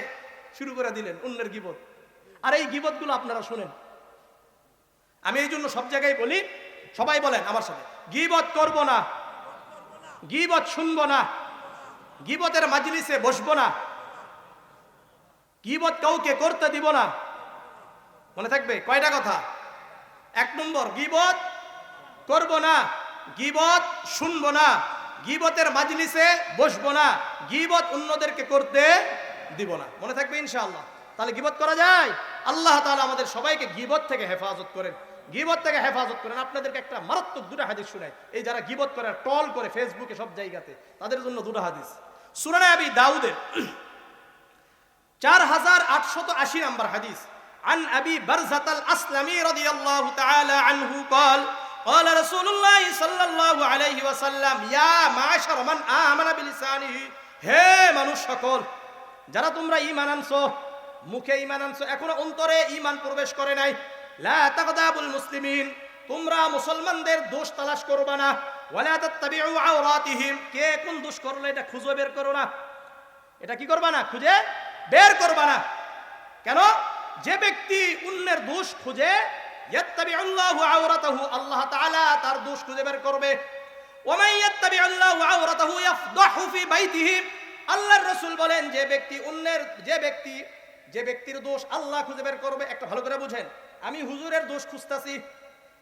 শুরু করে দিলেন অন্যের গীবত, আর এই গীবতগুলো আপনারা শুনেন। আমি এই জন্য সব জায়গায় বলি, সবাই বলেন আমার সাথে, গীবত করব না, গীবত শুনবো না, গীবতের মাজলিসে বসবো না, গীবত কাউকে করতে দিব না। মনে থাকবে কয়টা কথা? 1 নম্বর, গীবত করব না, গীবত শুনবো না, গীবতের মাজলিসে বসবো না, গীবত অন্যদেরকে করতে দিব না। মনে থাকবে ইনশাআল্লাহ? তাহলে গীবত করা যায়। আল্লাহ তাআলা আমাদের সবাইকে গীবত থেকে হেফাজত করেন। গীবত থেকে হেফাজত করেন। আপনাদেরকে একটা মারাত্মক দুটো হাদিস শোনাই, এই যারা গীবত করে ট্রল করে ফেসবুকে সব জায়গাতে, তাদের জন্য দুটো হাদিস। সুনানে আবি দাউদের 4880 নম্বর হাদিস, عن أبي برزة الأسلمي رضي الله تعالى عنه قال قال رسول الله صلى الله عليه وسلم يا معشر من آمن بلسانه, হে মানুষ সকল যারা তোমরা ঈমান আনছো, মুখে ঈমান আনছো এখনো অন্তরে ঈমান প্রবেশ করে নাই, লা তাগদাবুল মুসলিমিন, তোমরা মুসলমানদের দোষ তালাশ করবে না, ওয়ালা তাত্তাবিউ আওরাতিহিম, কে কোন দোষ করলো এটা খুঁজে বের করো না, এটা কি করবা না, খুঁজে বের করবা না। কেন? যে ব্যক্তি অন্যের দোষ খুঁজে, ইয়াত্তাবিউল্লাহু আওরাতাহু, আল্লাহ তাআলা তার দোষ খুঁজে বের করবে। ওয়া মান ইয়াত্তাবিউল্লাহু আওরাতাহু ইয়াফদাহু ফি বাইতিহি, আল্লাহর রাসূল বলেন যে ব্যক্তি অন্যের যে ব্যক্তির দোষ আল্লাহ খুঁজে বের করবে। একটা ভালো করে বুঝেন, আমি হুজুরের দোষ খুঁজতাছি,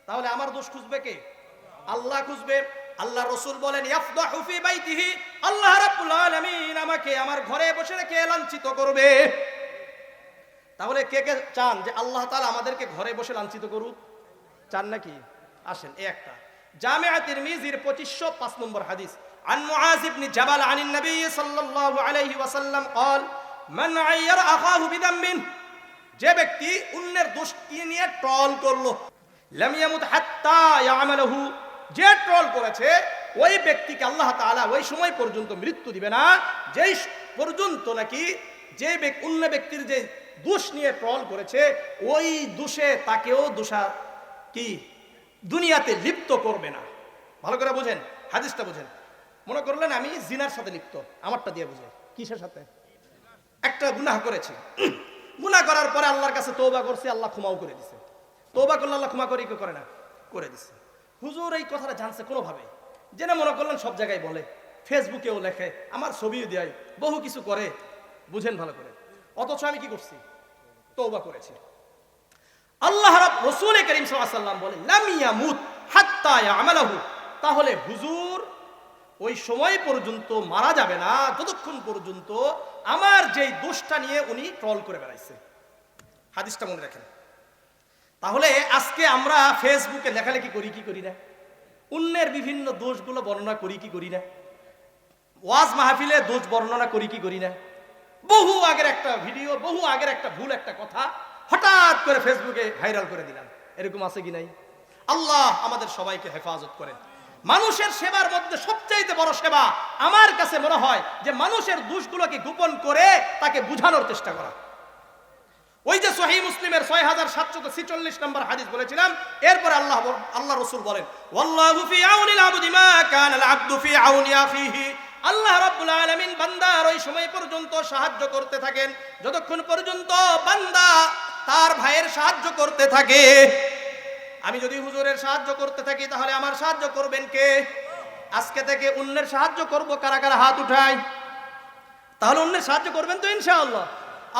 তাহলে আমার দোষ খুঁজবে কে? আল্লাহ খুঁজবে। আল্লাহ রাসূল বলেন ইয়াফদাহু ফি বাইতিহি, আল্লাহ রাব্বুল আলামিন আমাকে আমার ঘরে বসে রেখে লাঞ্ছিত করবে। তাহলে কে কে চান যে আল্লাহ তাআলা আমাদেরকে ঘরে বসে লাঞ্ছিত করুক? চান নাকি? আসেন, এই একটা জামিআ তিরমিজির 2505 নম্বর হাদিস, عن معاذ بن جبل عن النبي صلى الله عليه وسلم قال من عير اخاه بذنب, যে ব্যক্তি অন্যের দোষ নিয়ে ট্রল করলো, লাম ইয়ামুত হাত্তা ইয়ামালহু, যে ট্রল করেছে ওই ব্যক্তিকে আল্লাহ তাআলা ওই সময় পর্যন্ত মৃত্যু দিবে না যেই পর্যন্ত নাকি যে অন্য ব্যক্তির যে দোষ নিয়ে ট্রল করেছে ওই দোষে তাকেও দোষা কি দুনিয়াতে লিপ্ত করবে না। ভালো করে বুঝেন, হাদিসটা বুঝেন। মনে করলেন আমি জিনার সাথে লিপ্ত, আমারটা দিয়ে বুঝে, কিসের সাথে? একটা গুনাহ করেছি, গুনাহ করার পরে আল্লাহর কাছে তওবা করছি, আল্লাহ ক্ষমাও করে দিছে। তওবা করলে আল্লাহ ক্ষমা করে কি করে না? করে দিছে। হুজুর এই কথাটা জানছে কোনোভাবে, জেনে মনে করলেন সব জায়গায় বলে, ফেসবুকেও লেখে, আমার ছবিও দেয়, বহু কিছু করে, বুঝেন ভালো করে। অথচ আমি কি করছি? তওবা করেছি। আল্লাহ রাসূল করিম সাল্লাল্লাহু আলাইহি ওয়াসাল্লাম বলেন লাম ইয়ামুত হাত্তা ইয়ামালহু, তাহলে হুজুর ওই সময় পর্যন্ত মারা যাবে না যতক্ষণ পর্যন্ত আমার যেই দোষটা নিয়ে উনি ট্রল করে বেড়াইছে। হাদিসটা মনে রাখেন। তাহলে আজকে আমরা ফেসবুকে লেখালেখি করি কি করি না? অন্যের বিভিন্ন দোষগুলো বর্ণনা করি কি করি না? ওয়াজ মাহফিলে দোষ বর্ণনা করি কি করি না? বহু আগের একটা ভিডিও, বহু আগের একটা ভুল একটা কথা হঠাৎ করে ফেসবুকে ভাইরাল করে দিলাম, এরকম আছে কি নাই? আল্লাহ আমাদের সবাইকে হেফাজত করেন। মানুষের সেবার মধ্যে সবচাইতে বড় সেবা আমার কাছে মনে হয় যে মানুষের দোষগুলোকে গোপন করে তাকে বুঝানোর চেষ্টা করা। ওই যে সহিহ মুসলিমের 6746 নম্বর হাদিস বলেছিলাম, এরপরে আল্লাহ রাসূল বলেন ওয়াল্লাহু ফি আউনিল আবদি মা কানাল আবদু ফি আউনি আখিহি, আল্লাহ রাব্বুল আলামিন বান্দার ওই সময় পর্যন্ত সাহায্য করতে থাকেন যতক্ষণ পর্যন্ত বান্দা তার ভাইয়ের সাহায্য করতে থাকে। আমি যদি হুজুরের সাহায্য করতে থাকি তাহলে আমার সাহায্য করবেন কে? আজকে থেকে অন্যের সাহায্য করব, কারা কারা হাত উঠায়? তাহলে অন্যের সাহায্য করবেন তো ইনশাআল্লাহ।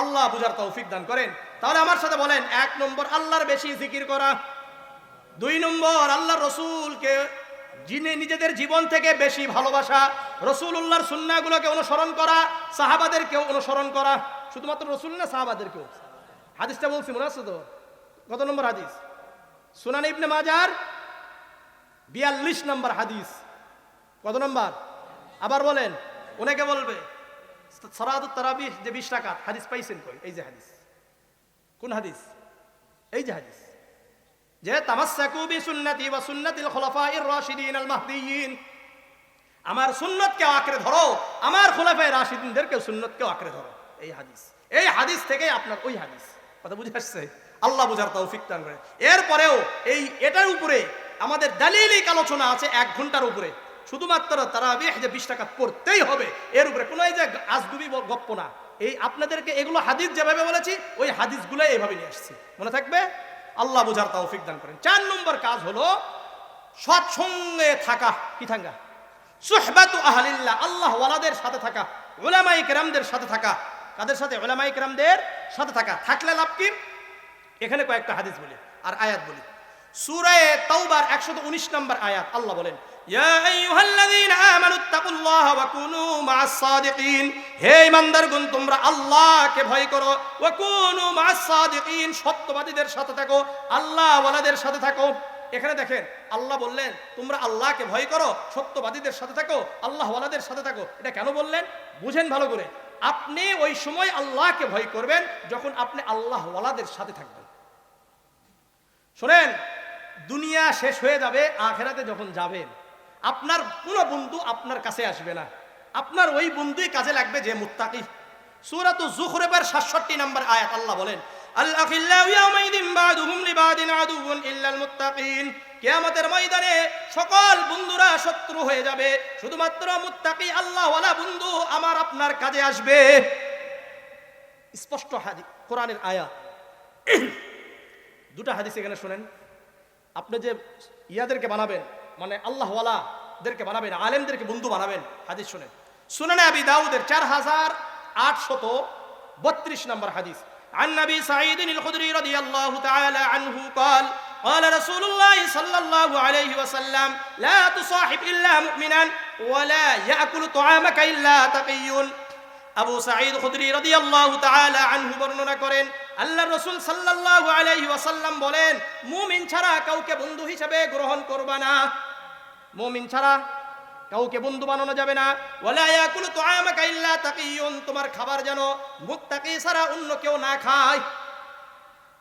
আল্লাহ বুঝার তৌফিক দান করেন। তাহলে আমার সাথে বলেন, 1 নম্বর আল্লাহর বেশি জিকির করা, 2 নম্বর আল্লাহর রাসূলকে নিজেদের জীবন থেকে বেশি ভালোবাসা, রাসূলুল্লাহর সুন্নাহগুলোকে অনুসরণ করা, সাহাবাদেরকেও অনুসরণ করা। শুধুমাত্র রাসূল না, সাহাবাদেরকেও। হাদিসটা বলছি মনে আছে তো? কত নম্বর হাদিস? সুনান ইবনে মাজার 42 নম্বর হাদিস। কত নম্বর? আবার বলেন, অনেকে বলবে সালাতুত তারাবিহ যে 20 রাকাত, হাদিস পাইছেন কই? এই যে হাদিস। কোন হাদিস? এই যে হাদিস, যে তামাসসাকু বিসুন্নতি ওয়া সুন্নাতিল খুলাফাইর রাশিদিন আল মাহদিয়িন, আমার সুন্নতকে আঁকড়ে ধরো, আমার খুলাফায়ে রাশিদিনদেরকে সুন্নতকে আঁকড়ে ধরো। এই হাদিস, এই হাদিস থেকে আপনার ওই হাদিস। কথা বুঝে আসছে? আল্লাহ বুঝার তৌফিক দান করেন। এরপরেও এটার উপরে আমাদের দালিলিক আলোচনা আছে 1 ঘন্টার উপরে। শুধুমাত্র তারাবিহ যে 20 রাকাত পড়তেই হবে, এর উপরে কোনো এই যে আজগুবি গপ্প না। এই আপনাদেরকে এগুলো হাদিস যেভাবে বলেছি ওই হাদিসগুলো এইভাবে নিয়ে আসছি, মনে থাকবে? আল্লাহ বুঝার তৌফিক দান করেন। 4 নম্বর কাজ হলো সৎসঙ্গে থাকা। কি থাকা? সুহবাতু আহলিল্লাহ, আল্লাহ ওয়ালাদের সাথে থাকা, উলামায়ে কেরামদের সাথে থাকা। কাদের সাথে? উলামায়ে কেরামদের সাথে থাকা। থাকলে লাভ কি? এখানে কয়েকটা হাদিস বলি আর আয়াত বলি। সূরা তাওবার 119 নম্বর আয়াত আল্লাহ বলেন, ইয়া আইয়ুহাল্লাযীনা আমানুত্তাকুল্লাহা ওয়া কুনু মা'আস সাদিকিন, হে ঈমানদারগণ তোমরা আল্লাহকে ভয় করো, ওয়া কুনু মা'আস সাদিকিন, সত্যবাদীদের সাথে থাকো, আল্লাহ ওয়ালাদের সাথে থাকো। এখানে দেখেন আল্লাহ বললেন তোমরা আল্লাহকে ভয় করো, সত্যবাদীদের সাথে থাকো, আল্লাহ ওয়ালাদের সাথে থাকো। এটা কেন বললেন বুঝেন ভালো করে। আপনি ওই সময় আল্লাহকে ভয় করবেন যখন আপনি আল্লাহ ওয়ালাদের সাথে থাকবেন। শোনেন, দুনিয়া শেষ হয়ে যাবে, আখিরাতে যখন যাবেন আপনার কোনো বন্ধু আপনার কাছে আসবে না, আপনার ওই বন্ধুই কাজে লাগবে যে মুত্তাকি। সূরাতুজ যুখরুফের 67 নম্বর আয়াত আল্লাহ বলেন, আল আখিল্লাউ ইয়াউমাইযিন বা'দুহুম লিবা'দিন আদুউন ইল্লাল মুত্তাকিন, কিয়ামতের ময়দানে সকল বন্ধুরা শত্রু হয়ে যাবে, শুধুমাত্র মুত্তাকি আল্লাহ ওয়ালা বন্ধু আমার আপনার কাজে আসবে। স্পষ্ট হাদিস, কোরআনের আয়াত। দুটো হাদিস এখানে শুনেন। আপনি যে ইয়াদেরকে বানাবেন, মানে আল্লাহ ওয়ালাদেরকে বানাবেন, আলেমদেরকে বন্ধু বানাবেন, হাদিস শুনেন। সুনানে আবি দাউদের 4832 নম্বর হাদিস। عن نبي سعيد الخدري رضي الله تعالى عنه قال قال رسول الله صلى الله عليه وسلم لا تصاحب إلا مؤمنا ولا يأكل طعامك إلا تقي। আবু সাঈদ খুদরি রাদিয়াল্লাহু তাআলা আনহু বর্ণনা করেন, আল্লাহর রাসূল সাল্লাল্লাহু আলাইহি ওয়াসাল্লাম বলেন, মুমিন ছাড়া কাউকে বন্ধু হিসেবে গ্রহণ করবা না, মুমিন ছাড়া কাউকে বন্ধু বানানো যাবে না। ওয়ালা ইয়াকুলু তুআমাকা ইল্লা তাকিয়ুন, তোমার খাবার যেন মুত্তাকি ছাড়া অন্য কেউ না খায়।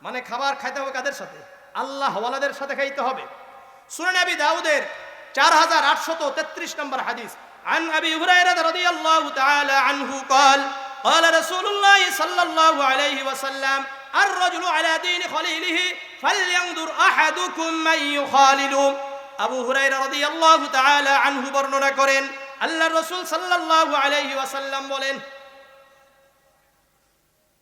মানে খাবার খাইতে হবে কাদের সাথে? আল্লাহ ওয়ালাদের সাথে খাইতে হবে। সুনান আবি দাউদের 4833 নম্বর হাদিস। عن أبي هريرة رضي الله تعالى عنه قال قال رسول الله صلى الله عليه وسلم الرجل على دين خليله فلينظر أحدكم من يخالل। আবু হুরায়রা রাদিয়াল্লাহু তাআলা আনহু বর্ণনা করেন, আল্লাহর রাসূল সাল্লাল্লাহু আলাইহি ওয়াসাল্লাম বলেন,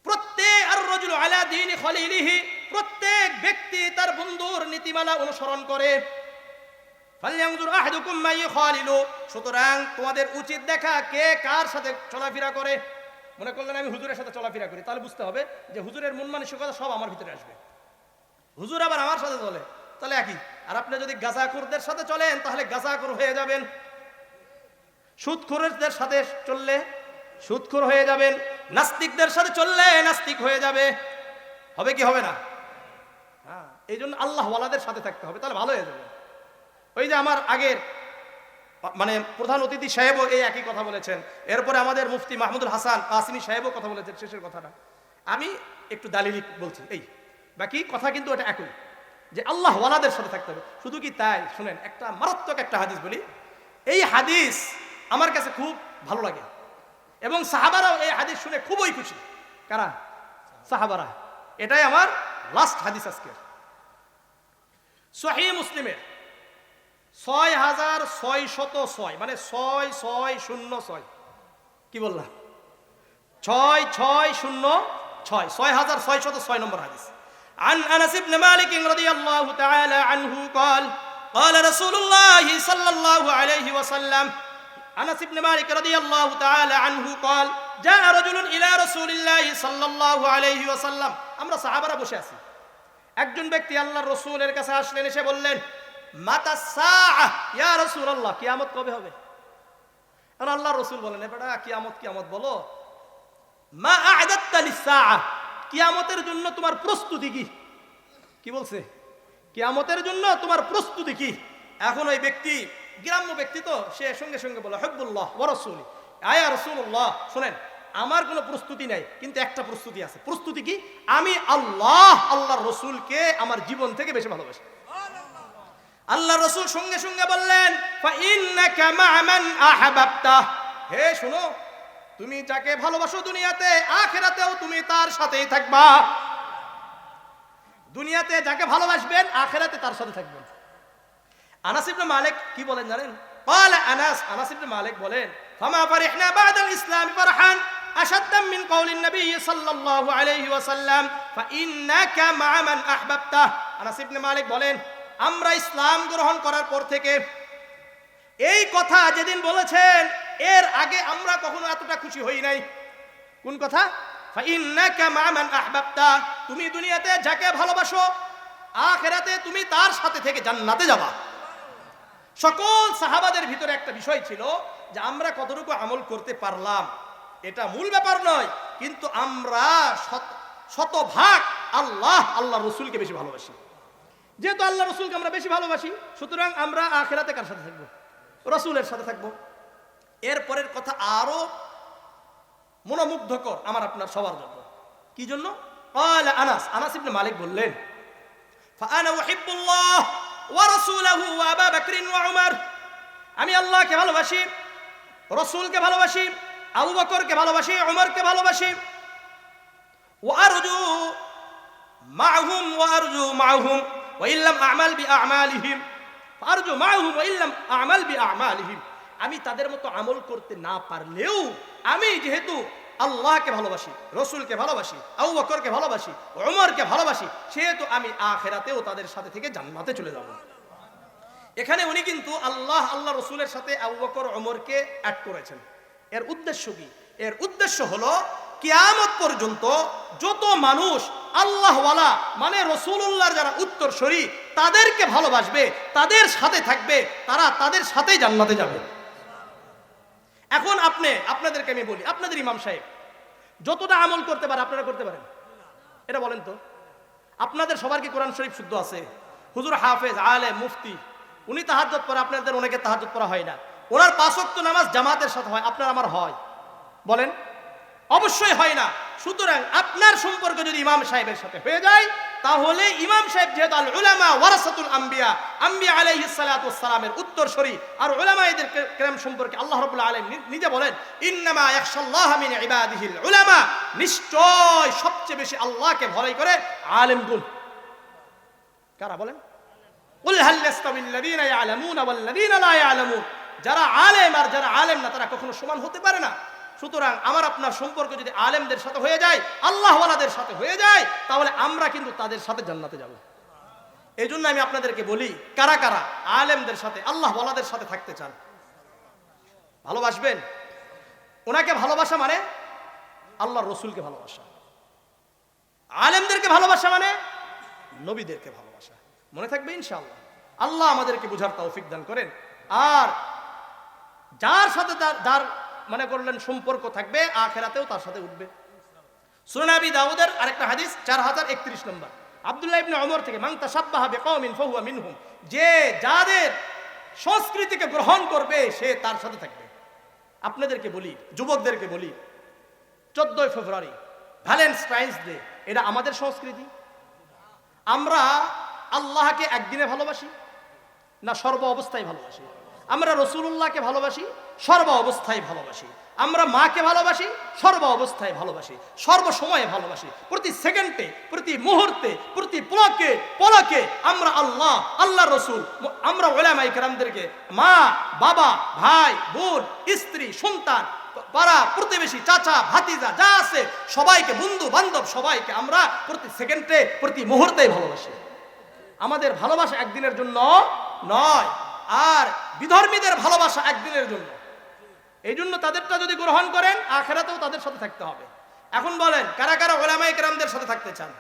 প্রত্যেক আর-রাজুলু আলা দীনি খলিলিহি, প্রত্যেক ব্যক্তি তার বন্ধুর নীতিমালা অনুসরণ করে। ফালয়ানজুর আহাদুকুম মান ইখালিলু, সুতরাং তোমাদের উচিত দেখা কে কার সাথে চলাফেরা করে। মনে করলেন আমি হুজুরের সাথে চলাফেরা করি, তাহলে বুঝতে হবে যে হুজুরের মন মানসিকতা সব আমার ভিতরে আসবে। হুজুর আবার আমার সাথে চলে, তাহলে একই। আর আপনি যদি গাঁজাখোরদের সাথে চলেন তাহলে গাঁজাখোর হয়ে যাবেন, সুদখোরদের সাথে চললে সুদখোর হয়ে যাবেন, নাস্তিকদের সাথে চললে নাস্তিক হয়ে যাবে। হবে কি হবে না? হ্যাঁ, এই জন্য আল্লাহ ওয়ালাদের সাথে থাকতে হবে, তাহলে ভালো হয়ে যাবে। ওই যে আমার আগের মানে প্রধান অতিথি সাহেবও এই একই কথা বলেছেন, এরপরে আমাদের মুফতি মাহমুদুল হাসান কাসিমি সাহেবও কথা বলেছেন। শেষের কথাটা আমি একটু দালিলিক বলছি, এই বাকি কথা কিন্তু এটা একই, যে আল্লাহ ওয়ালাদের সাথে থাকতে হবে। শুধু কি তাই, শুনেন একটা মারাত্মক একটা হাদিস বলি। এই হাদিস আমার কাছে খুব ভালো লাগে এবং সাহাবারাও এই হাদিস শুনে খুবই খুশি। কারা? সাহাবারা। এটাই আমার লাস্ট হাদিস আজকের। সহিহ মুসলিমের 6606, মানে 6606, কি বললাম 6606, 6606 নম্বর হাদিস। عن أنس بن مالك رضي الله تعالى عنه قال قال رسول الله صلى الله عليه وسلم أنس بن مالك رضي الله تعالى عنه قال جاء رجل إلى رسول الله صلى الله عليه وسلم। আমরা সাহাবারা বসে আছি, একজন ব্যক্তি আল্লাহর রাসূলের কাছে আসলেন, এসে বললেন, মাতা সাআহ ইয়া রাসূলুল্লাহ, কিয়ামত কবে হবে? আর আল্লাহর রাসূল বলেন, বেটা কিয়ামত কিয়ামত বলো, মা আ'দাত্তা লিস-সাআহ, কিয়ামতের জন্য তোমার প্রস্তুতি কি? কি বলছে? কিয়ামতের জন্য তোমার প্রস্তুতি কি? এখন ওই ব্যক্তি গ্রাম্য ব্যক্তি তো, সে সঙ্গে সঙ্গে বলে, হুব্বুল্লাহ ওয়া রাসূলি, আয়া রাসূলুল্লাহ শুনেন, আমার কোনো প্রস্তুতি নাই, কিন্তু একটা প্রস্তুতি আছে। প্রস্তুতি কি? আমি আল্লাহর রাসূলকে আমার জীবন থেকে বেশি ভালোবাসি। আল্লাহর রাসূল সঙ্গে সঙ্গে বললেন, ফা ইন্নাকা মা মান আহাবাবতা, হে শোনো, তুমি যাকে ভালোবাসো দুনিয়াতে আখিরাতেও তুমি তার সাথেই থাকবা। দুনিয়াতে যাকে ভালোবাসবেন আখিরাতে তার সাথে থাকবেন। আনাস ইবনে মালিক কি বলেন জানেন? قال আনাস ইবনে মালিক বলেন, ফামা ফারিহনা বা'দাল ইসলাম ফারহান আশাদ্দা মিন কওলিন নবী সাল্লাল্লাহু আলাইহি ওয়াসাল্লাম ফা ইন্নাকা মা মান আহবাবতা। আনাস ইবনে মালিক বলেন, আমরা ইসলাম গ্রহণ করার পর থেকে এই কথা যেদিন বলেছেন, এর আগে আমরা কখনো এতটা খুশি হই নাই। কোন কথা? ফা ইন্নাকা মা মান আহবাবতা, তুমি দুনিয়াতে যাকে ভালোবাসো আখিরাতে তুমি তার সাথে থেকে জান্নাতে যাবা। সকল সাহাবাদের ভিতরে একটা বিষয় ছিল যে আমরা কতটুকু আমল করতে পারলাম এটা মূল ব্যাপার নয়, কিন্তু আমরা শতভাগ আল্লাহ রসুলকে বেশি ভালোবাসি। যেহেতু আল্লাহ রসুলকে আমরা বেশি ভালোবাসি, সুতরাং আমরা আখিরাতে কার সাথে থাকবো? রসুলের সাথে থাকবো। এরপরের কথা আরো মনোমুগ্ধকর আমার আপনার সবার জন্য। কি জন্য? আনাস ইবনে মালিক বললেন, ফাআনা উহিব্বুল্লাহ ওয়া রাসূলহু ওয়া আবু বকর ওয়া উমর, আমি আল্লাহকে ভালোবাসি, রাসূলকে ভালোবাসি, আবু বকরকে ভালোবাসি, উমরকে ভালোবাসি। ওয়া আরজু মা'হুম ওয়া আরজু মা'হুম ওয়া ইল্লাম আ'মাল বিআ'মালিহিম, আরজু মা'হুম ওয়া ইল্লাম আ'মাল বিআ'মালিহিম, আমি তাদের মতো আমল করতে না পারলেও আমি যেহেতু আল্লাহকে ভালোবাসি, রসুলকে ভালোবাসি, আবু বকরকে ভালোবাসি, উমরকে ভালোবাসি, সেহেতু আমি আখিরাতেও তাদের সাথে থেকে জান্নাতে চলে যাব। এখানে উনি কিন্তু আল্লাহ রসুলের সাথে আবু বকর উমরকে অ্যাড করেছেন। এর উদ্দেশ্য কি? এর উদ্দেশ্য হলো কিয়ামত পর্যন্ত যত মানুষ আল্লাহওয়ালা মানে রসুলুল্লাহর যারা উত্তরসূরি তাদেরকে ভালোবাসবে, তাদের সাথে থাকবে, তারা তাদের সাথেই জান্নাতে যাবে। এখন আপনাদেরকে আমি বলি, আপনাদের ইমাম সাহেব যতটা আমল করতে পারে আপনারা করতে পারেন? এটা বলেন তো। আপনাদের সবার কি কোরআন শরীফ শুদ্ধ আছে? হুজুর হাফেজ, আলেম, মুফতি, উনি তাহাজ্জুদ পড়ে, আপনাদের অনেকে তাহাজ্জুদ পড়া হয় না। ওনার 5 ওয়াক্ত নামাজ জামাতের সাথে হয়, আপনার আমার হয়? বলেন, অবশ্যই হয় না। সুতরাং আপনার সম্পর্ক যদি ইমাম সাহেবের সাথে হয়ে যায়, তাহলে ইমাম সাহেব যেহেতু আল উলামা ওয়ারাসাতুল আম্বিয়া, আম্বিয়া আলাইহিস সালাতু ওয়াস সালামের উত্তরসূরি, আর উলামায়েদের কেরাম সম্পর্কে আল্লাহ রাব্বুল আলামিন নিজে বলেন, ইন্নামা ইয়াখশাল্লাহ মিন ইবাদিহিল উলামা, নিশ্চয় সবচেয়ে বেশি আল্লাহকে ভয় করে আলেমগণ। কারা বলেন? কুল হাল ইয়াস্তাবিল লাযীনা ইয়ালামুনা ওয়াল লাযীনা লা ইয়ালামুন, যারা আলেম আর যারা আলেম না তারা কখনো সমান হতে পারে না। সুতরাং আমার আপনার সম্পর্ক যদি আলেমদের সাথে হয়ে যায়, আল্লাহওয়ালাদের সাথে হয়ে যায়, তাহলে আমরা কিন্তু তাদের সাথে জান্নাতে যাব। এই জন্য আমি আপনাদেরকে বলি, কারা কারা আলেমদের সাথে আল্লাহওয়ালাদের সাথে থাকতে চান? ভালোবাসবেন। ওনাকে ভালোবাসা মানে আল্লাহর রসুলকে ভালোবাসা, আলেমদেরকে ভালোবাসা মানে নবীদেরকে ভালোবাসা। মনে থাকবে ইনশাআল্লাহ। আল্লাহ আমাদেরকে বুঝার তৌফিক দান করেন। আর যার সাথে যার মনে করলেন সম্পর্ক থাকবে, আখিরাতেও তার সাথে উঠবে। সুনান আবি দাউদের আরেকটা হাদিস 4031 নম্বর, আব্দুল্লাহ ইবনে ওমর থেকে, মান তাশাব্বাহা বিকওমিন ফাহুয়া মিনহুম, যে যাদের সংস্কৃতিকে গ্রহণ করবে সে তার সাথে থাকবে। আপনাদেরকে বলি, যুবকদেরকে বলি, 14 ফেব্রুয়ারি ভ্যালেন্টাইন্স ডে, এটা আমাদের সংস্কৃতি। আমরা আল্লাহকে একদিনে ভালোবাসি না সর্ব অবস্থায় ভালোবাসি? আমরা রসুলুল্লাহকে ভালোবাসি, সর্ব অবস্থায় ভালোবাসি। আমরা মাকে ভালোবাসি, সর্ব অবস্থায় ভালোবাসি, সর্বসময়ে ভালোবাসি। প্রতি সেকেন্ডে, প্রতি মুহূর্তে, প্রতি পলকে আমরা আল্লাহ রসুল, আমরা উলামায়ে কেরামদেরকে, মা, বাবা, ভাই, বোন, স্ত্রী, সন্তান, পাড়া প্রতিবেশী, চাচা, ভাতিজা যা আছে সবাইকে, বন্ধু বান্ধব সবাইকে আমরা প্রতি সেকেন্ডে, প্রতি মুহূর্তে ভালোবাসি। আমাদের ভালোবাসা একদিনের জন্য নয়, আর বিধর্মীদের ভালোবাসা একদিনের জন্য। এই জন্য তাদেরটা যদি গ্রহণ করেন, আখিরাতেও তাদের সাথে থাকতে হবে। এখন বলেন, কারা কারা উলামায়ে কেরামদের সাথে থাকতে চান?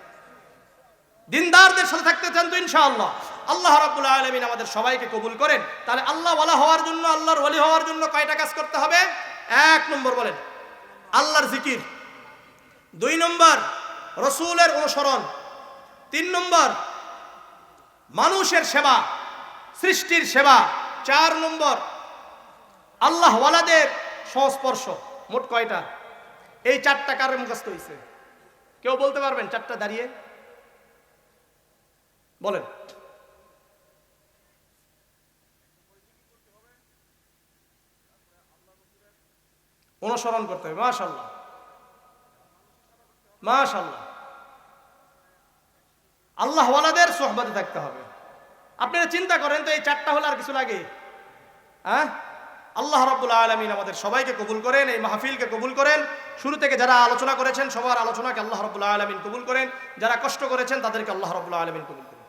দিনদারদের সাথে থাকতে চান তো ইনশাআল্লাহ। আল্লাহ রাব্বুল আলামিন আমাদের সবাইকে কবুল করেন। তাহলে আল্লাহ ওয়ালা হওয়ার জন্য, আল্লাহর ওয়ালি হওয়ার জন্য কয়টা কাজ করতে হবে? 1 নম্বর বলেন আল্লাহর জিকির, 2 নম্বর রসুলের অনুসরণ, 3 নম্বর মানুষের সেবা, সৃষ্টির সেবা, 4 নম্বর আল্লাহ ওয়ালাদের সংস্পর্শ। মোট কয়টা? এই 4টা কার মুখস্থ হয়েছে? কেউ বলতে পারবেন 4টা দাঁড়িয়ে? বলেন। অনুসরণ করতে হবে। মাশাআল্লাহ, মাশাআল্লাহ। আল্লাহ ওয়ালাদের সোহবতে থাকতে হবে। আপনারা চিন্তা করেন তো, এই 4টা হলে আর কিছু লাগে? হ্যাঁ? আল্লাহ রাব্বুল আলামিন আমাদের সবাইকে কবুল করেন, এই মাহফিলকে কবুল করেন। শুরু থেকে যারা আলোচনা করেছেন সবার আলোচনাকে আল্লাহ রাব্বুল আলামিন কবুল করেন। যারা কষ্ট করেছেন তাদেরকে আল্লাহ রাব্বুল আলামিন কবুল করেন।